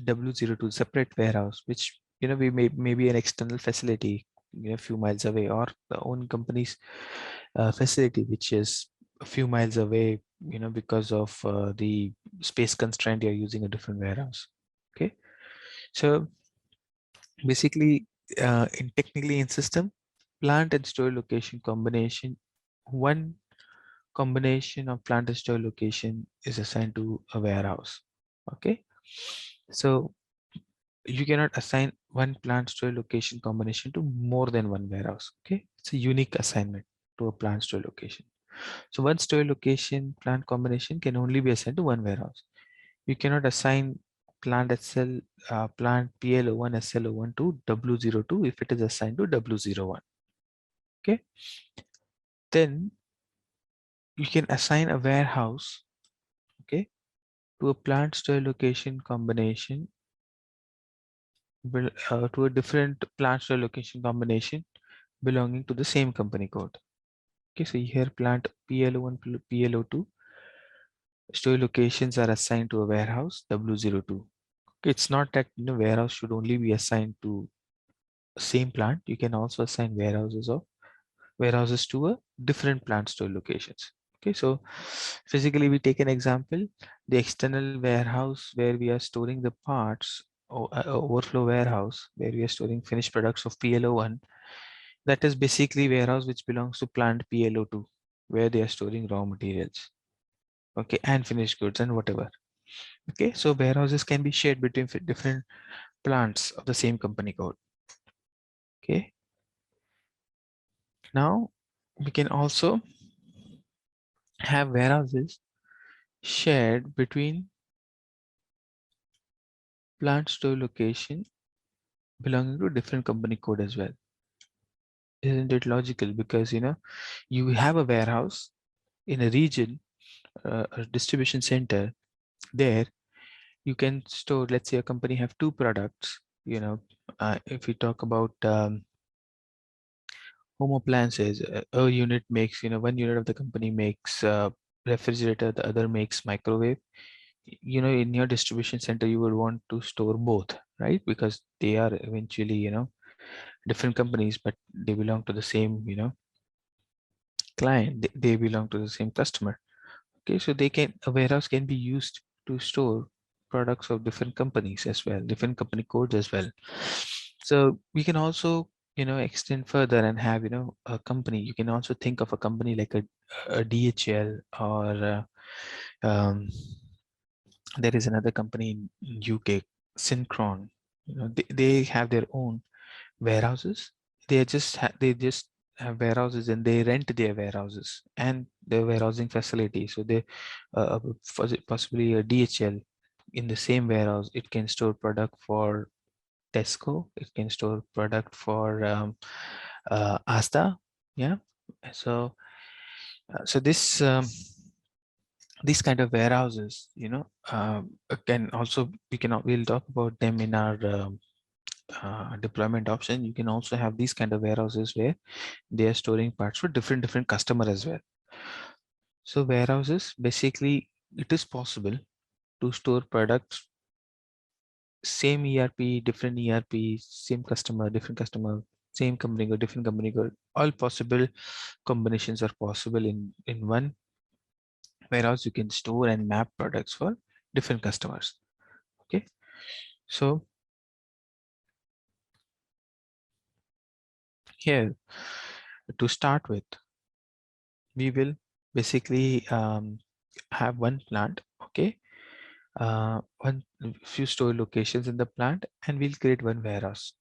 W02 separate warehouse, which, you know, we may be an external facility, you know, a few miles away, or the own company's facility, which is a few miles away, you know, because of the space constraint, you're using a different warehouse. Okay, so basically, in technically in system, plant and store location combination, one combination of plant and store location is assigned to a warehouse. Okay, so you cannot assign one plant store location combination to more than one warehouse. Okay, it's a unique assignment to a plant store location. So one store location plant combination can only be assigned to one warehouse. You cannot assign plant plant PLO1 SLO1 to W02 if it is assigned to W01. Okay, then you can assign a warehouse, okay, to a plant store location combination, to a different plant store location combination belonging to the same company code. Okay, so here plant PLO1, PLO2 store locations are assigned to a warehouse W02. It's not that, you know, warehouse should only be assigned to same plant. You can also assign warehouses to a different plant store locations. Okay, so physically we take an example, the external warehouse where we are storing the parts, or overflow warehouse where we are storing finished products of PLO1, that is basically warehouse which belongs to plant PLO2 where they are storing raw materials, okay, and finished goods and whatever. Okay, so warehouses can be shared between different plants of the same company code. Okay, now we can also have warehouses shared between plant store location belonging to different company code as well. Isn't it logical? Because, you know, you have a warehouse in a region, a distribution center, there you can store, let's say a company have two products, you know, if we talk about home appliances, a unit makes, you know, one unit of the company makes refrigerator, the other makes microwave. You know, in your distribution center you would want to store both, right? Because they are eventually, you know, different companies, but they belong to the same, you know, client. They belong to the same customer. Okay, so they can, a warehouse can be used to store products of different companies as well, different company codes as well. So we can also, you know, extend further and have, you know, a company. You can also think of a company like a DHL, or there is another company in UK, Synchron. You know, they have their own warehouses. They just have warehouses and they rent their warehouses and their warehousing facility. So they possibly a DHL in the same warehouse, it can store product for Tesco. It can store product for Asta. Yeah. So this these kind of warehouses, can also we'll talk about them in our deployment option. You can also have these kind of warehouses where they are storing parts for different customer as well. So warehouses, basically, it is possible to store products, same ERP, different ERP, same customer, different customer, same company or different company code. All possible combinations are possible in one warehouse. You can store and map products for different customers. Okay, so here, to start with, we will basically have one plant. Okay, one few store locations in the plant, and we'll create one warehouse.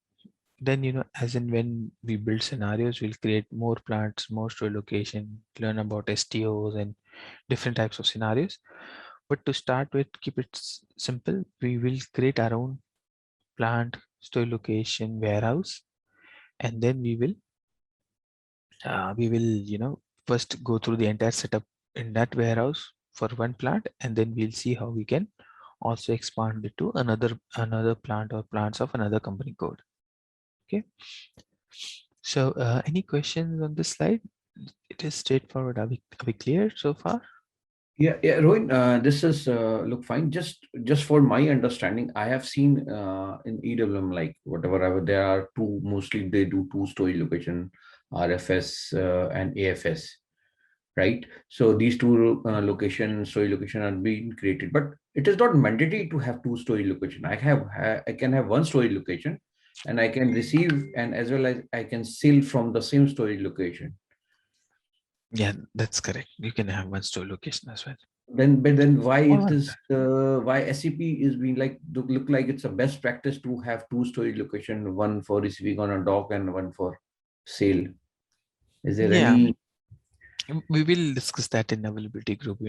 Then, as in when we build scenarios, we'll create more plants, more store location, learn about STOs and different types of scenarios. But to start with, keep it simple. We will create our own plant, store location, warehouse, and then we will first go through the entire setup in that warehouse for one plant, and then we'll see how we can also expand it to another plant or plants of another company code. Okay, so any questions on this slide? It is straightforward. Are we clear so far? Yeah, Rohit, this is look fine. Just for my understanding, I have seen in EWM, like whatever there are two, mostly they do two storage location, RFS and AFS, right? So these two storage location are being created, but it is not mandatory to have two storage location. I can have one storage location, and I can receive, and as well as I can sell from the same storage location. Yeah, that's correct. You can have one store location as well. But then why it is why SAP is being like look like it's a best practice to have two storage location, one for receiving on a dock and one for sale? Is there any? We will discuss that in availability group.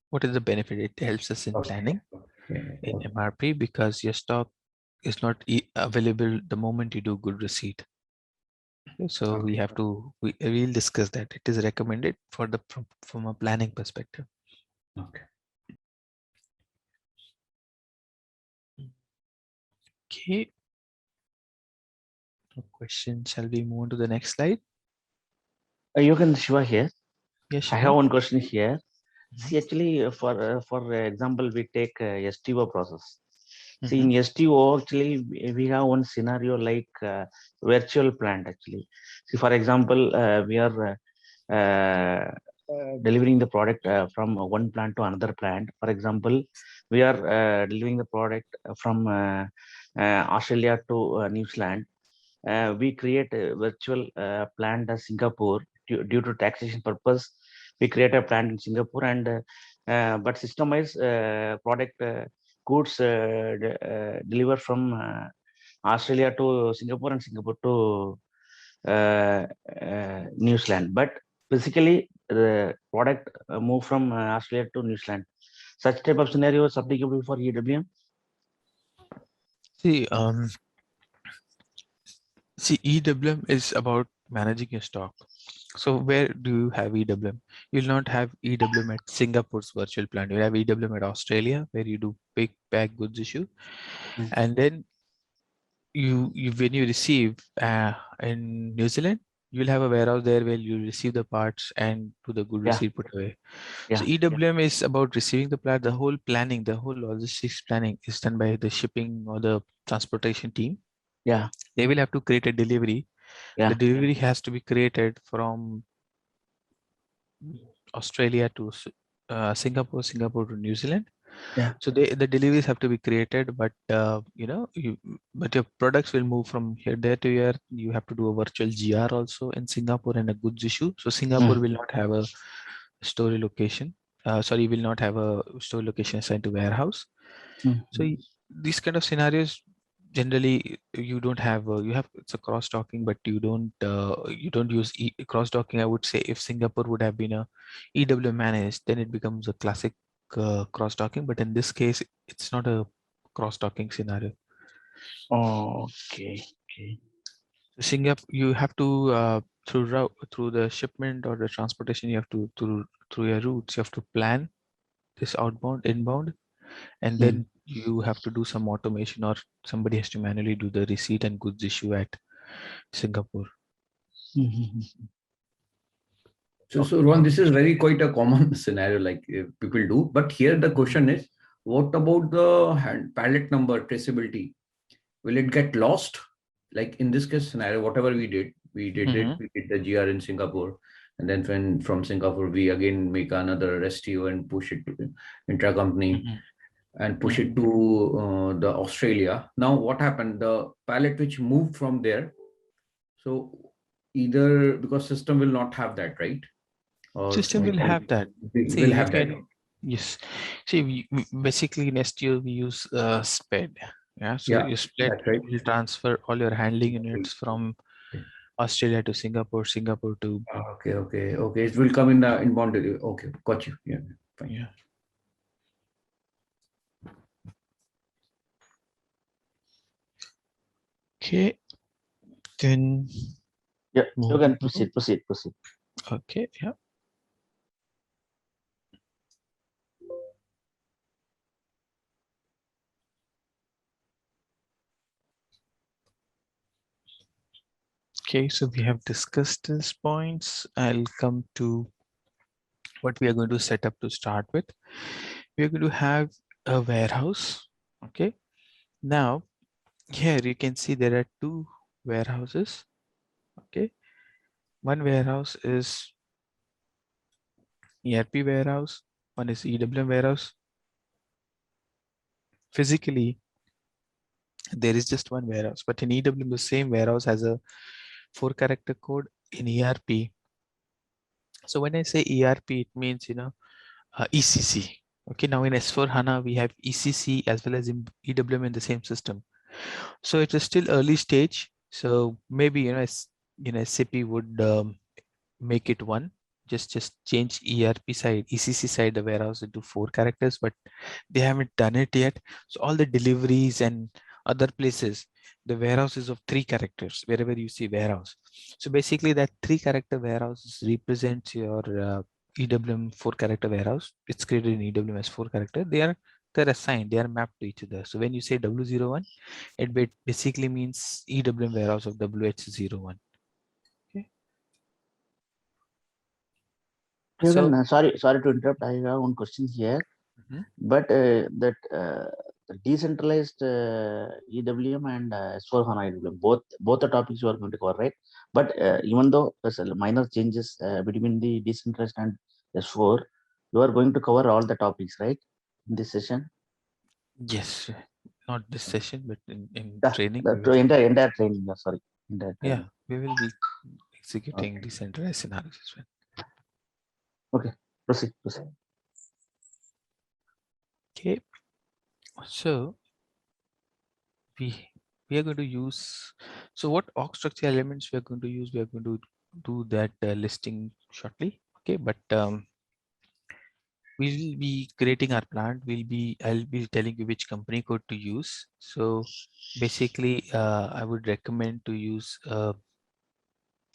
What is the benefit? It helps us in planning in MRP, because your stock is not available the moment you do good receipt. So we have to, we'll discuss that. It is recommended from a planning perspective. Okay. Okay. No question. Shall we move on to the next slide? You can Shiva here. Yes, Shiva. I have one question here. See, actually, for example, we take STO process. See, in STO, actually, we have one scenario like virtual plant. Actually, see, for example, we are delivering the product from one plant to another plant. For example, we are delivering the product from Australia to New Zealand. We create a virtual plant in Singapore due to taxation purpose. We create a plant in Singapore, and but systemized product goods deliver from Australia to Singapore and Singapore to New Zealand. But basically, the product move from Australia to New Zealand. Such type of scenario is applicable for EWM. See, EWM is about managing your stock. So where do you have EWM? You'll not have EWM at Singapore's virtual plant. You'll have EWM at Australia, where you do pick, pack, goods issue. And then you when you receive in New Zealand, you'll have a warehouse there where you receive the parts and to the good receipt put away. So EWM is about receiving the part. The whole planning, the whole logistics planning is done by the shipping or the transportation team. They will have to create a delivery. The delivery has to be created from Australia to Singapore, Singapore to New Zealand. So the deliveries have to be created, but but your products will move from here there to here. You have to do a virtual GR also in Singapore and a goods issue. So Singapore will not have a store location. Sorry, will not have a store location assigned to warehouse. So these kind of scenarios, generally you don't have it's a cross docking, but you don't use cross docking. I would say if Singapore would have been a EWM managed, then it becomes a classic cross docking. But in this case, it's not a cross docking scenario. Okay. Okay. Singapore, you have to through the shipment or the transportation, you have to through your routes, you have to plan this outbound, inbound, and then you have to do some automation, or somebody has to manually do the receipt and goods issue at Singapore. So Ron, this is very quite a common scenario, like people do. But here the question is, what about the pallet number traceability? Will it get lost? Like in this case scenario, whatever we did we did the GR in Singapore, and then when from Singapore we again make another STO and push it to intra-company and push it to the Australia. Now what happened? The pallet which moved from there, so either because system will not have that, right? Or System will have that. See, will you have that. can, yes. See, we basically in STO we use SPED. Yeah, so Yeah, you split, that's right. will transfer all your handling units from Australia to Singapore, Singapore to. Okay. It will come in the inbound delivery. Okay, got you. Yeah, fine. Yeah. Okay. Then. Yeah, you can proceed. Okay. Yeah. Okay, so we have discussed these points. I'll come to what we are going to set up to start with. We are going to have a warehouse. Okay. Now, here you can see there are two warehouses. Okay. One warehouse is ERP warehouse. One is EWM warehouse. Physically, there is just one warehouse, but in EWM, the same warehouse has a 4-character code. In ERP, so when I say ERP, it means, ECC. Okay, now in S/4HANA, we have ECC as well as in EWM in the same system. So it is still early stage. So maybe, SAP would make it one. Just change ERP side, ECC side, the warehouse into 4 characters, but they haven't done it yet. So all the deliveries and other places, the warehouse is of 3 characters wherever you see warehouse. So basically that 3-character warehouse represents your EWM 4-character warehouse. It's created in EWM as 4 character. They're assigned, they are mapped to each other. So when you say W01, it basically means EWM warehouse of WH01. You So, can, sorry to interrupt. I have one question here. But the decentralized EWM and S/4HANA EWM, both the topics you are going to cover, right? But even though there's minor changes between the decentralized and S4, you are going to cover all the topics, right, in this session? yes, not this session, but in training. Entire training. Sorry. Yeah, we will be executing decentralized scenarios as well. Okay, proceed. Okay, so we are going to use. So what org structure elements we are going to use? We are going to do that listing shortly. Okay, but we will be creating our plant. I'll be telling you which company code to use. So basically, I would recommend to use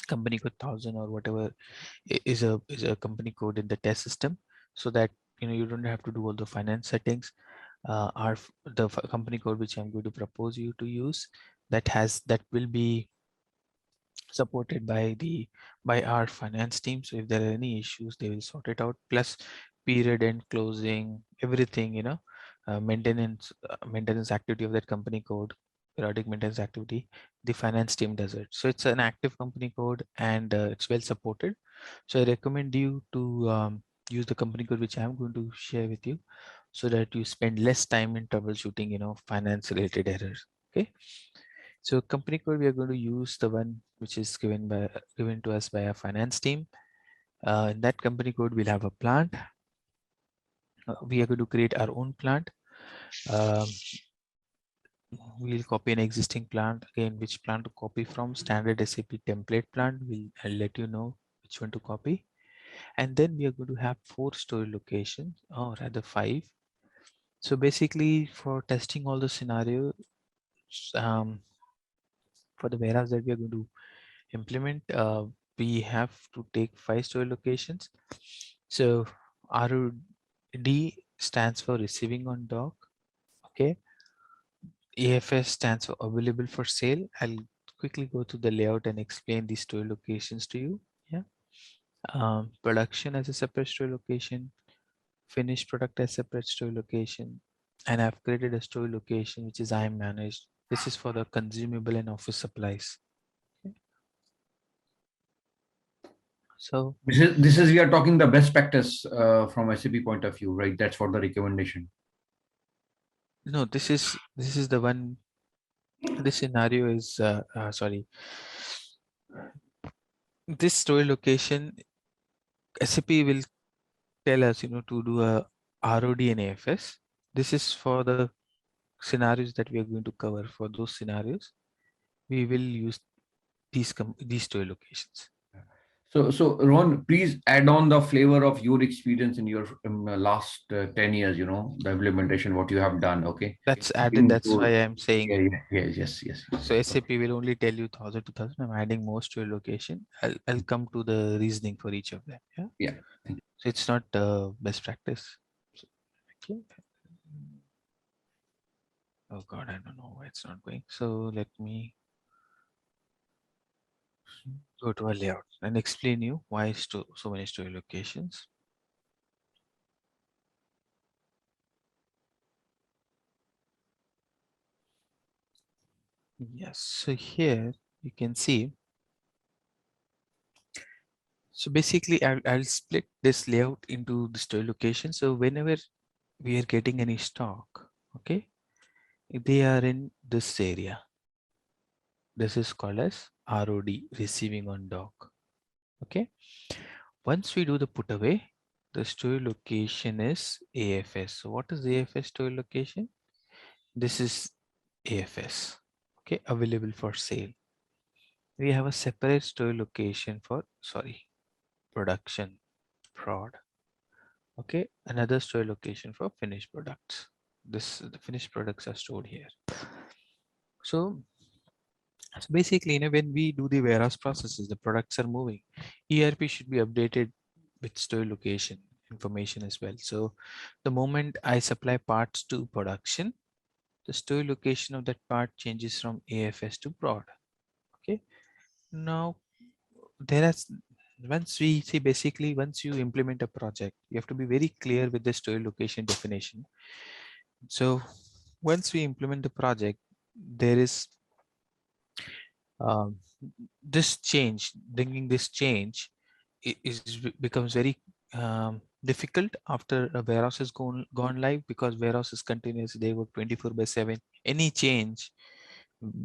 company code 1000 or whatever is a company code in the test system, so that you don't have to do all the finance settings. The company code which I'm going to propose you to use, that will be supported by our finance team. So if there are any issues, they will sort it out. Plus period end closing, everything, maintenance activity of that company code, periodic maintenance activity, the finance team does it. So it's an active company code, and it's well supported. So I recommend you to use the company code which I'm going to share with you, so that you spend less time in troubleshooting finance related errors. Okay, so company code, we are going to use the one which is given to us by our finance team. In that company code, we'll have a plant. We are going to create our own plant. We'll copy an existing plant. Again, which plant to copy from? Standard SAP template plant. I'll let you know which one to copy. And then we are going to have 4 storage locations, or rather 5. So basically, for testing all the scenario, for the warehouse that we are going to implement, we have to take 5 storage locations. So ROD stands for receiving on dock. Okay. AFS stands for available for sale. I'll quickly go to the layout and explain these storage locations to you. Yeah. Production as a separate storage location, finished product as separate storage location, and I've created a storage location which is IM managed. This is for the consumable and office supplies. Okay. So this is we are talking the best practice from SAP point of view, right? That's for the recommendation. no, this is the one. This scenario is sorry. This storage location, SAP will tell us, to do a ROD and AFS. This is for the scenarios that we are going to cover. For those scenarios, we will use these two locations. So Ron, please add on the flavor of your experience in your last 10 years, the implementation, what you have done. Okay. That's added. That's why I'm saying. Yes. So SAP will only tell you 1000 to 2000. I'm adding most to a location. I'll come to the reasoning for each of them. Yeah. Yeah. So it's not best practice. So, okay. Oh God, I don't know why it's not going. So let me go to a layout and explain you why so many storage locations. Yes, so here you can see. So basically I'll split this layout into the storage location. So whenever we are getting any stock, okay, they are in this area. This is called as ROD, receiving on dock. Okay. Once we do the put away, the storage location is AFS. So what is AFS storage location? This is AFS. Okay, available for sale. We have a separate storage location for production, prod. Okay, another storage location for finished products. The finished products are stored here. So basically, when we do the warehouse processes, the products are moving. ERP should be updated with storage location information as well. So the moment I supply parts to production, the storage location of that part changes from AFS to prod. Okay. Now once we see, basically once you implement a project, you have to be very clear with the storage location definition. So once we implement the project, there is this change, bringing this change becomes very difficult after a warehouse has gone live, because warehouse is continuous. They work 24/7. Any change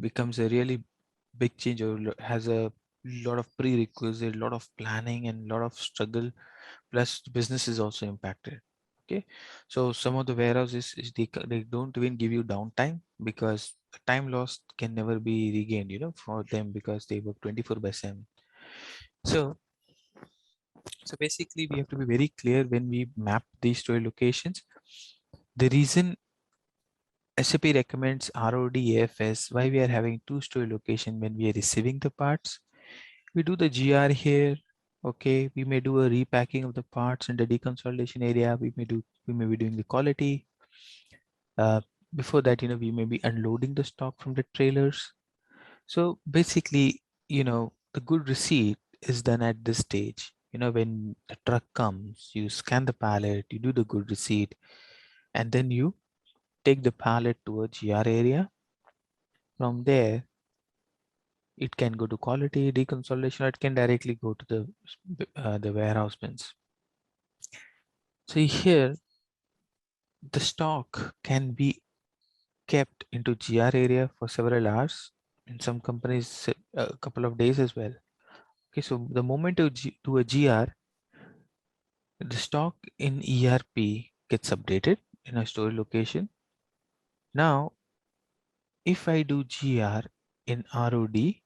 becomes a really big change, or has a lot of prerequisite, lot of planning and lot of struggle, plus business is also impacted. Okay, so some of the warehouses they don't even give you downtime, because time lost can never be regained, for them, because they work 24/7. So basically we have to be very clear when we map these storage locations. The reason SAP recommends ROD AFS, why we are having two storage location when we are receiving the parts. We do the GR here. Okay, we may do a repacking of the parts in the deconsolidation area. We may be doing the quality. Before that, we may be unloading the stock from the trailers. So basically, the good receipt is done at this stage. When the truck comes, you scan the pallet, you do the good receipt, and then you take the pallet to a GR area. From there, it can go to quality, deconsolidation, or it can directly go to the warehouse bins. So here, the stock can be kept into GR area for several hours. In some companies, a couple of days as well. Okay, so the moment you do a GR, the stock in ERP gets updated in a storage location. Now, if I do GR in ROD,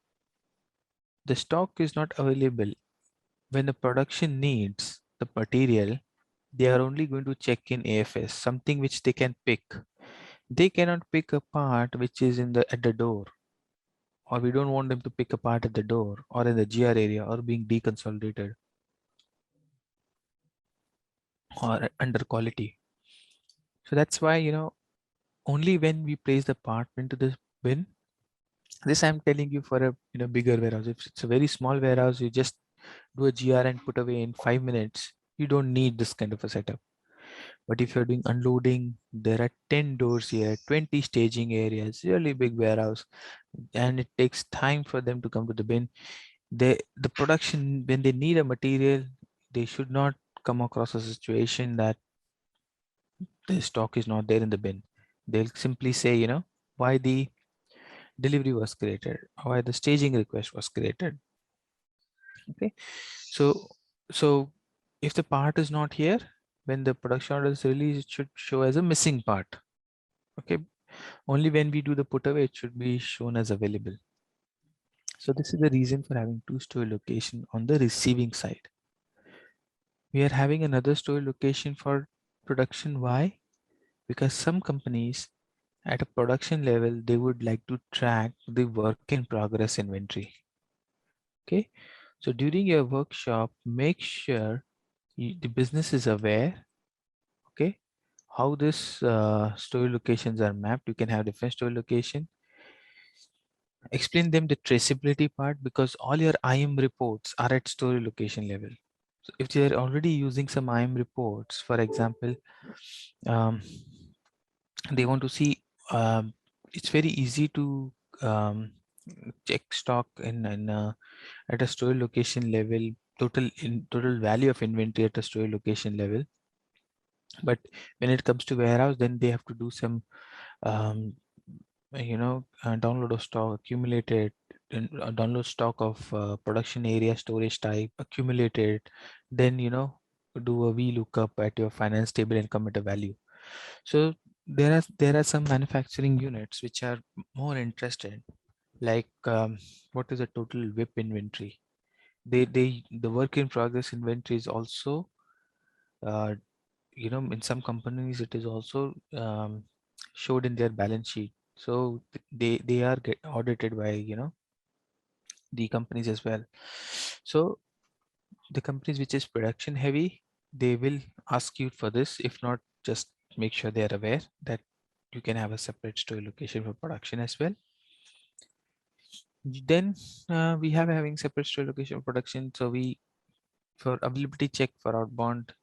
the stock is not available. When the production needs the material, they are only going to check in AFS, something which they can pick. They cannot pick a part which is at the door, or we don't want them to pick a part at the door or in the GR area or being deconsolidated or under quality. So that's why, only when we place the part into the bin, this I'm telling you for a bigger warehouse. If it's a very small warehouse, you just do a GR and put away in 5 minutes. You don't need this kind of a setup. But if you're doing unloading, there are 10 doors here, 20 staging areas, really big warehouse, and it takes time for them to come to the bin. The production, when they need a material, they should not come across a situation that the stock is not there in the bin. They'll simply say, why the delivery was created, why the staging request was created. Okay, so if the part is not here, when the production order is released, it should show as a missing part. Okay, only when we do the put away, it should be shown as available. So this is the reason for having two store location on the receiving side. We are having another store location for production. Why? Because some companies at a production level, they would like to track the work in progress inventory. Okay, so during your workshop, make sure the business is aware, okay, how this store locations are mapped. You can have different store location. Explain them the traceability part, because all your IM reports are at store location level. So if they are already using some IM reports, for example, they want to see, it's very easy to check stock at a store location level, total value of inventory at a store location level. But when it comes to warehouse, then they have to do some download of stock, accumulated, download stock of production area, storage type, accumulated, then do a VLOOKUP at your finance table and come at a value. So there are some manufacturing units which are more interested, like what is the total WIP inventory. The work in progress inventory is also in some companies it is also showed in their balance sheet. So they are get audited by the companies as well. So the companies which is production heavy, they will ask you for this. If not, just make sure they are aware that you can have a separate store location for production as well. Then we have having separate store location for production. So we, for availability check for outbound,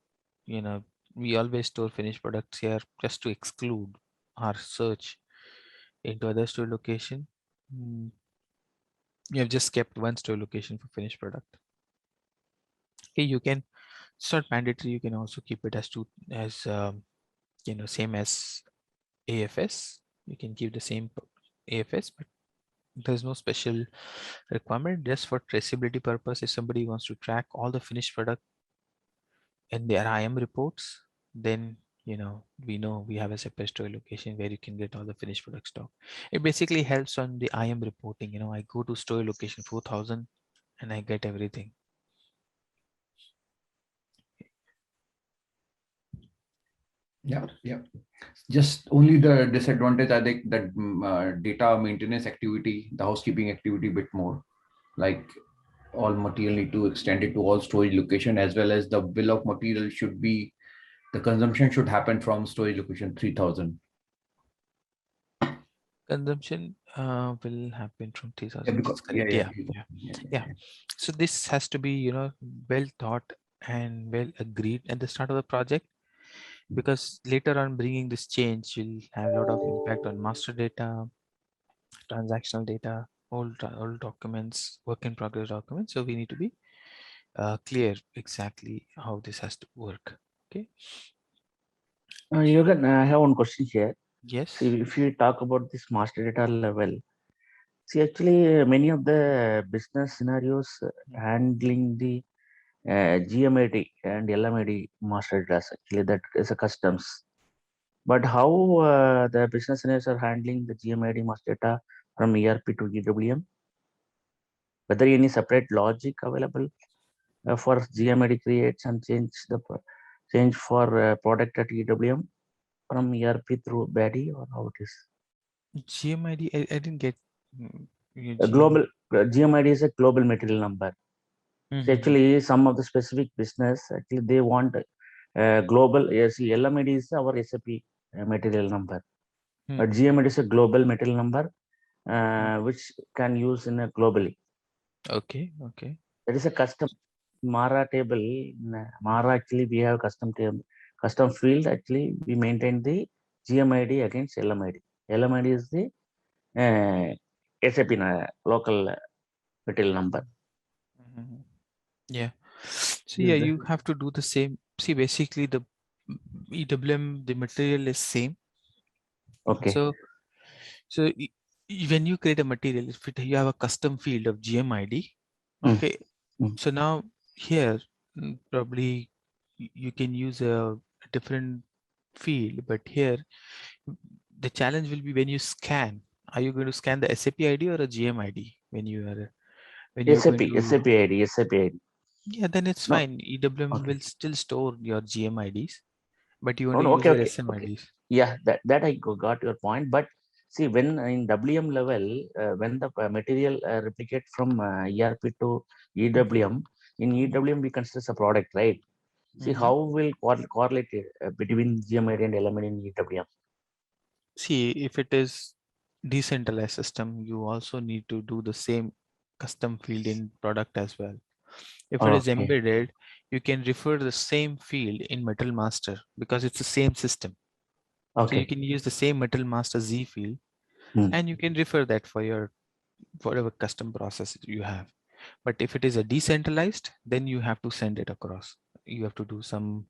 we always store finished products here just to exclude our search into other store location. We have just kept one store location for finished product. Okay, you can, it's not mandatory, you can also keep it as same as AFS. You can give the same AFS, but there's no special requirement. Just for traceability purpose, if somebody wants to track all the finished product in their IM reports, then we know we have a separate store location where you can get all the finished product stock. It basically helps on the IM reporting. I go to store location 4000 and I get everything. Yeah. Just only the disadvantage, I think, that data maintenance activity, the housekeeping activity, bit more, like all material need to extend it to all storage location, as well as the bill of material should be, the consumption should happen from storage location 3000. Consumption will happen from 3000. Yeah, because, yeah. So this has to be well thought and well agreed at the start of the project, because later on bringing this change will have a lot of impact on master data, transactional data, old documents, work in progress documents. So we need to be clear exactly how this has to work. Okay. Yogan, I have one question here. Yes. See, if you talk about this master data level, see, actually, many of the business scenarios handling the GMAD and LMAD master data, actually, that is a customs. But how the business scenarios are handling the GMAD master data from ERP to EWM? Whether any separate logic available for GMAD creates and change for product at EWM, from ERP through BADI or how it is? GMID, I didn't get your A global GMID is a global material number. So actually, some of the specific business actually they want global. Yes, LMID is our SAP material number, but GMID is a global material number which can use in a globally. Okay. That is a custom Mara table. In Mara actually we have custom table, custom field. Actually we maintain the GMID against LMID. LMID is the SAP local material number. Yeah. So yeah, you have to do the same. See, basically the EWM, the material is same. Okay. So when you create a material, if you have a custom field of GMID, okay. So now here probably you can use a different field, but here the challenge will be when you scan. Are you going to scan the SAP ID or a GMID when you are SAP going to SAP ID? Yeah, then it's fine. EWM will still store your GMIDs, but you want to use okay, your okay. SMIDs. Yeah, that I got your point. But see, when in WM level, when the material replicate from ERP to EWM, in EWM we consider a product, right? See, how will correlate between GMID and LMID in EWM? See, if it is decentralized system, you also need to do the same custom field in product as well. If it is embedded, you can refer the same field in Metal Master because it's the same system. So you can use the same Metal Master Z field and you can refer that for your whatever custom process you have. But if it is a decentralized, then you have to send it across. You have to do some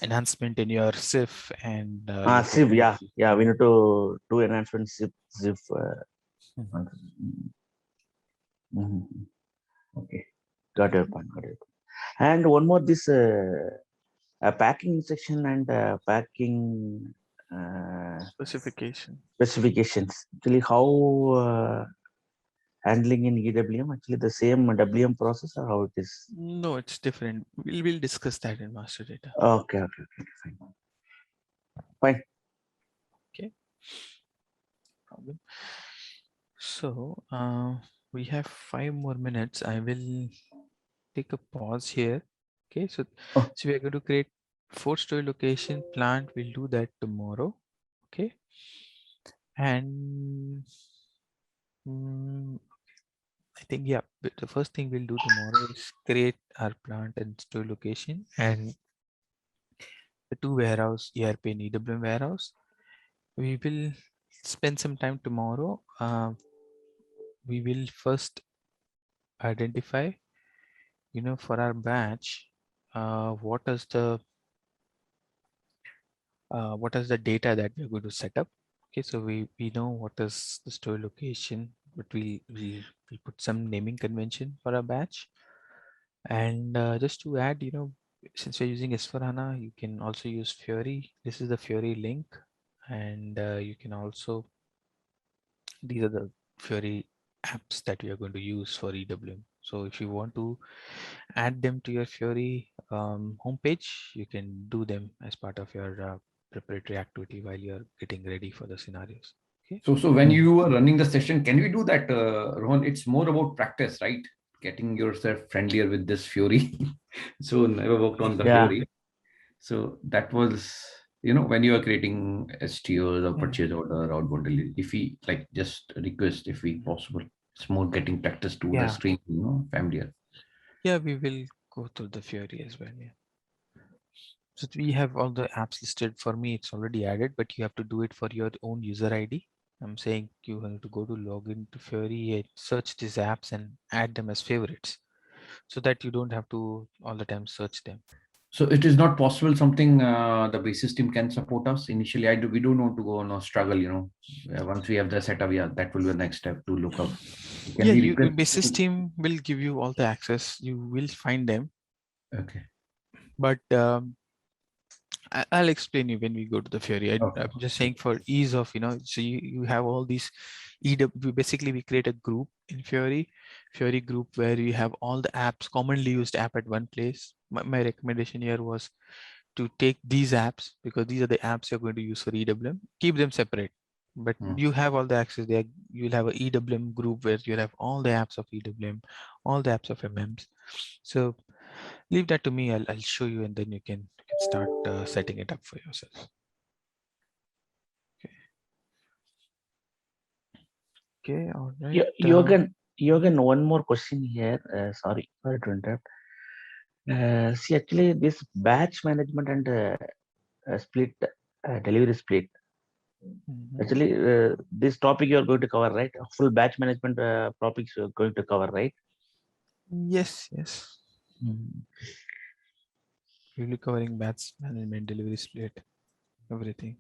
enhancement in your SIF and SIF, yeah, we need to do enhancement SIF. Okay, got your point. And one more, this packing instruction and packing specifications. Actually, how handling in EWM? Actually, the same WM process or how it is? No, it's different. We'll discuss that in master data. Okay, fine. Okay. Problem. So we have 5 more minutes. I will take a pause here. Okay, so we are going to create 4 store location plant. We'll do that tomorrow. Okay, and I think the first thing we'll do tomorrow is create our plant and store location and the 2 warehouse, ERP and EWM warehouse. We will spend some time tomorrow. We will first identify, for our batch, what is the data that we're going to set up. Okay, so we know what is the store location, but we put some naming convention for our batch. And just to add, since we're using S4HANA, you can also use Fiori. This is the Fiori link, and you can also, these are the Fiori apps that we are going to use for EWM. So if you want to add them to your Fiori homepage, you can do them as part of your preparatory activity while you're getting ready for the scenarios. Okay. So when you are running the session, can we do that, Rohan? It's more about practice, right? Getting yourself friendlier with this Fiori. So never worked on the Fiori. So that was, when you are creating STOs or purchase order, outbound delivery, if we just request, if we possible, it's more getting practice to the stream, familiar. Yeah, we will go through the Fiori as well. Yeah. So we have all the apps listed. For me, it's already added, but you have to do it for your own user ID. I'm saying you have to go to login to Fiori and search these apps and add them as favorites so that you don't have to all the time search them. So it is not possible something the basis team can support us initially. We don't want to go on a struggle, once we have the setup, that will be the next step to look up. Your basis team will give you all the access. You will find them. Okay. But I'll explain you when we go to the Fiori. I'm just saying for ease of, so you have all these basically we create a group in Fiori group where you have all the apps, commonly used app at one place. My recommendation here was to take these apps, because these are the apps you're going to use for EWM, keep them separate. But you have all the access there. You'll have a EWM group where you'll have all the apps of EWM, all the apps of MMs. So leave that to me. I'll show you, and then you can start setting it up for yourself. Okay, all right. Jürgen, one more question here. Sorry to interrupt. See, actually, this batch management and split delivery split. Actually, this topic you are going to cover, right? Full batch management topics you are going to cover, right? Yes. We'll be covering batch management, delivery split, everything.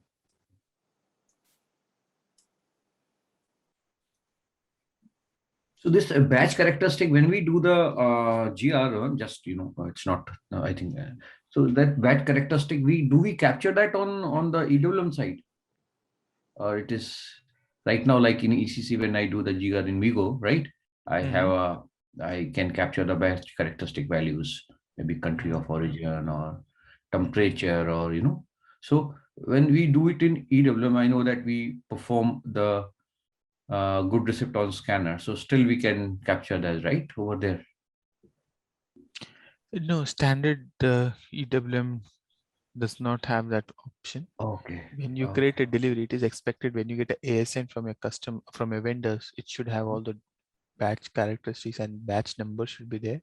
So this batch characteristic, when we do the GR, just it's not. I think so. That batch characteristic, do we capture that on the EWM side, or it is right now like in ECC when I do the GR in Vigo, right? I can capture the batch characteristic values, maybe country of origin or temperature, or So when we do it in EWM, I know that we perform the good receipt on scanner, so still we can capture that, right, over there. No, standard EWM does not have that option. Okay. When you create a delivery, it is expected when you get an ASN from your vendors, it should have all the batch characteristics and batch number should be there.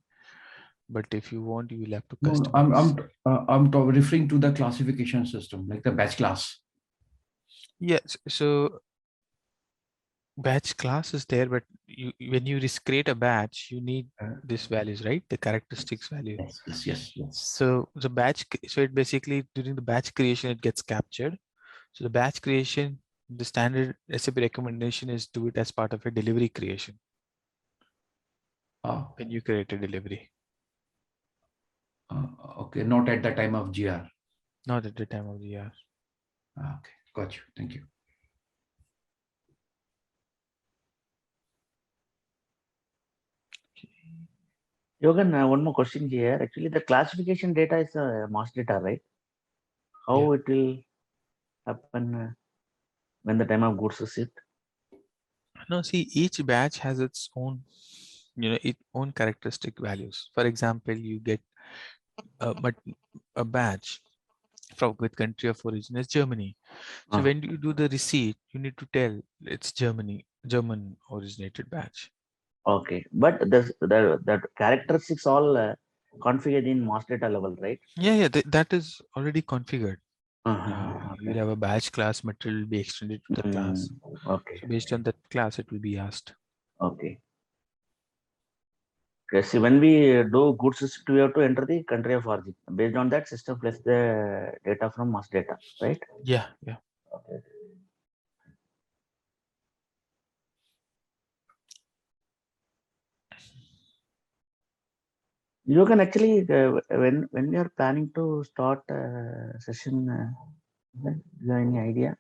But if you want, you will have to customize. I'm referring to the classification system, like the batch class. Yes. So batch class is there, but when you create a batch, you need these values, right? The characteristics value. Yes. So the batch, so it basically during the batch creation, it gets captured. So the batch creation, the standard SAP recommendation is do it as part of a delivery creation. When you create a delivery. Okay, not at the time of GR. Not at the time of GR. Okay, got you. Thank you. Jürgen, one more question here. Actually, the classification data is master data, right? How it will happen when the time of goods receipt? No, see, each batch has its own, its own characteristic values. For example, you get a batch with country of origin is Germany. So when you do the receipt, you need to tell it's German originated batch. Okay, but the characteristics all configured in master data level, right? Yeah, that is already configured. You'll have a batch class, material will be extended to the class. Okay. So based on that class, it will be asked. Okay. Okay. See, when we do goods receipt, we have to enter the country of origin. Based on that, system plus the data from master data, right? Yeah. Okay. You can actually when we are planning to start session, do you have any idea?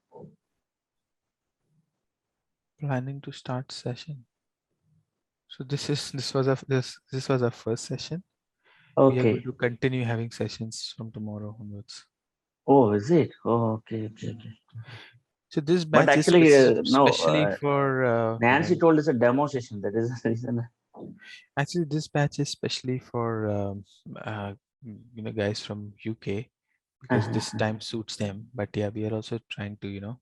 Planning to start session. So this was our first session. Okay. We are going to continue having sessions from tomorrow onwards. Oh, is it? Oh, okay. So this batch is especially for Nancy told us a demo session. That is the reason. Actually, this batch is especially for guys from UK, because this time suits them. But yeah, we are also trying to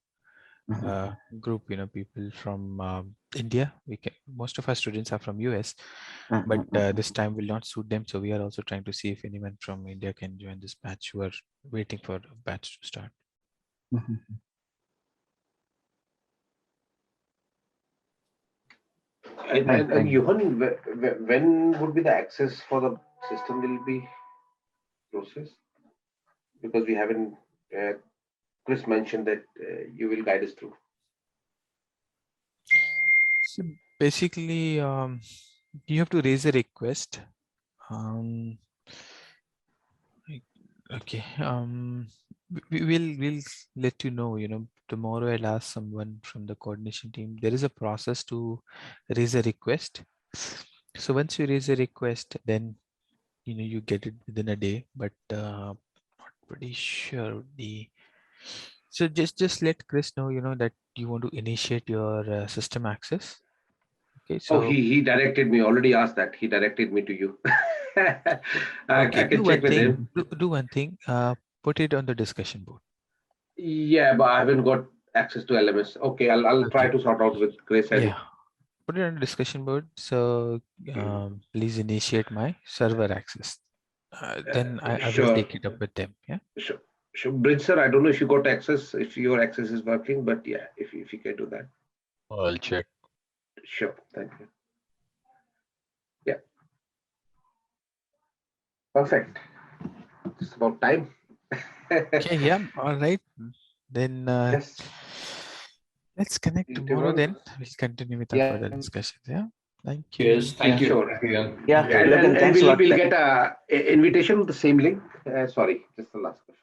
group people from India. Most of our students are from US, but this time will not suit them. So we are also trying to see if anyone from India can join this batch who are waiting for a batch to start. And Johan, when would be the access for the system will be processed? Because we haven't, Chris mentioned that you will guide us through. So basically, you have to raise a request. Okay. We'll let you know. Tomorrow I'll ask someone from the coordination team. There is a process to raise a request. So once you raise a request, then you get it within a day, but not pretty sure so just let Chris know, that you want to initiate your system access. Okay, so he directed me. Already asked that. He directed me to you. I okay, can check with him. do one thing. Put it on the discussion board. Yeah, but I haven't got access to LMS. Okay, I'll try to sort out with Chris and Yeah, put it on the discussion board. So please initiate my server access. Then I will sure. take it up with them. Yeah. Sure. Bridge sir, I don't know if you got access, if your access is working, but yeah, if you can do that. I'll check. Sure, thank you. Yeah. Perfect. It's about time. Okay, yeah, all right. Then Yes. let's connect You tomorrow. want- Then we'll continue with our Yeah. further discussions. Yeah. Thank you. Yes, thank you. Sure. Thank you, Jan. Yeah, And Logan, thanks a lot. we'll get a invitation with the same link. Sorry, just the last question.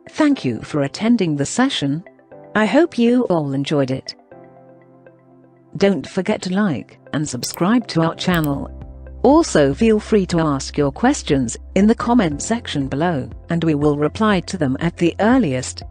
Thank you for attending the session. I hope you all enjoyed it. Don't forget to like and subscribe to our channel. Also, feel free to ask your questions in the comment section below, and we will reply to them at the earliest.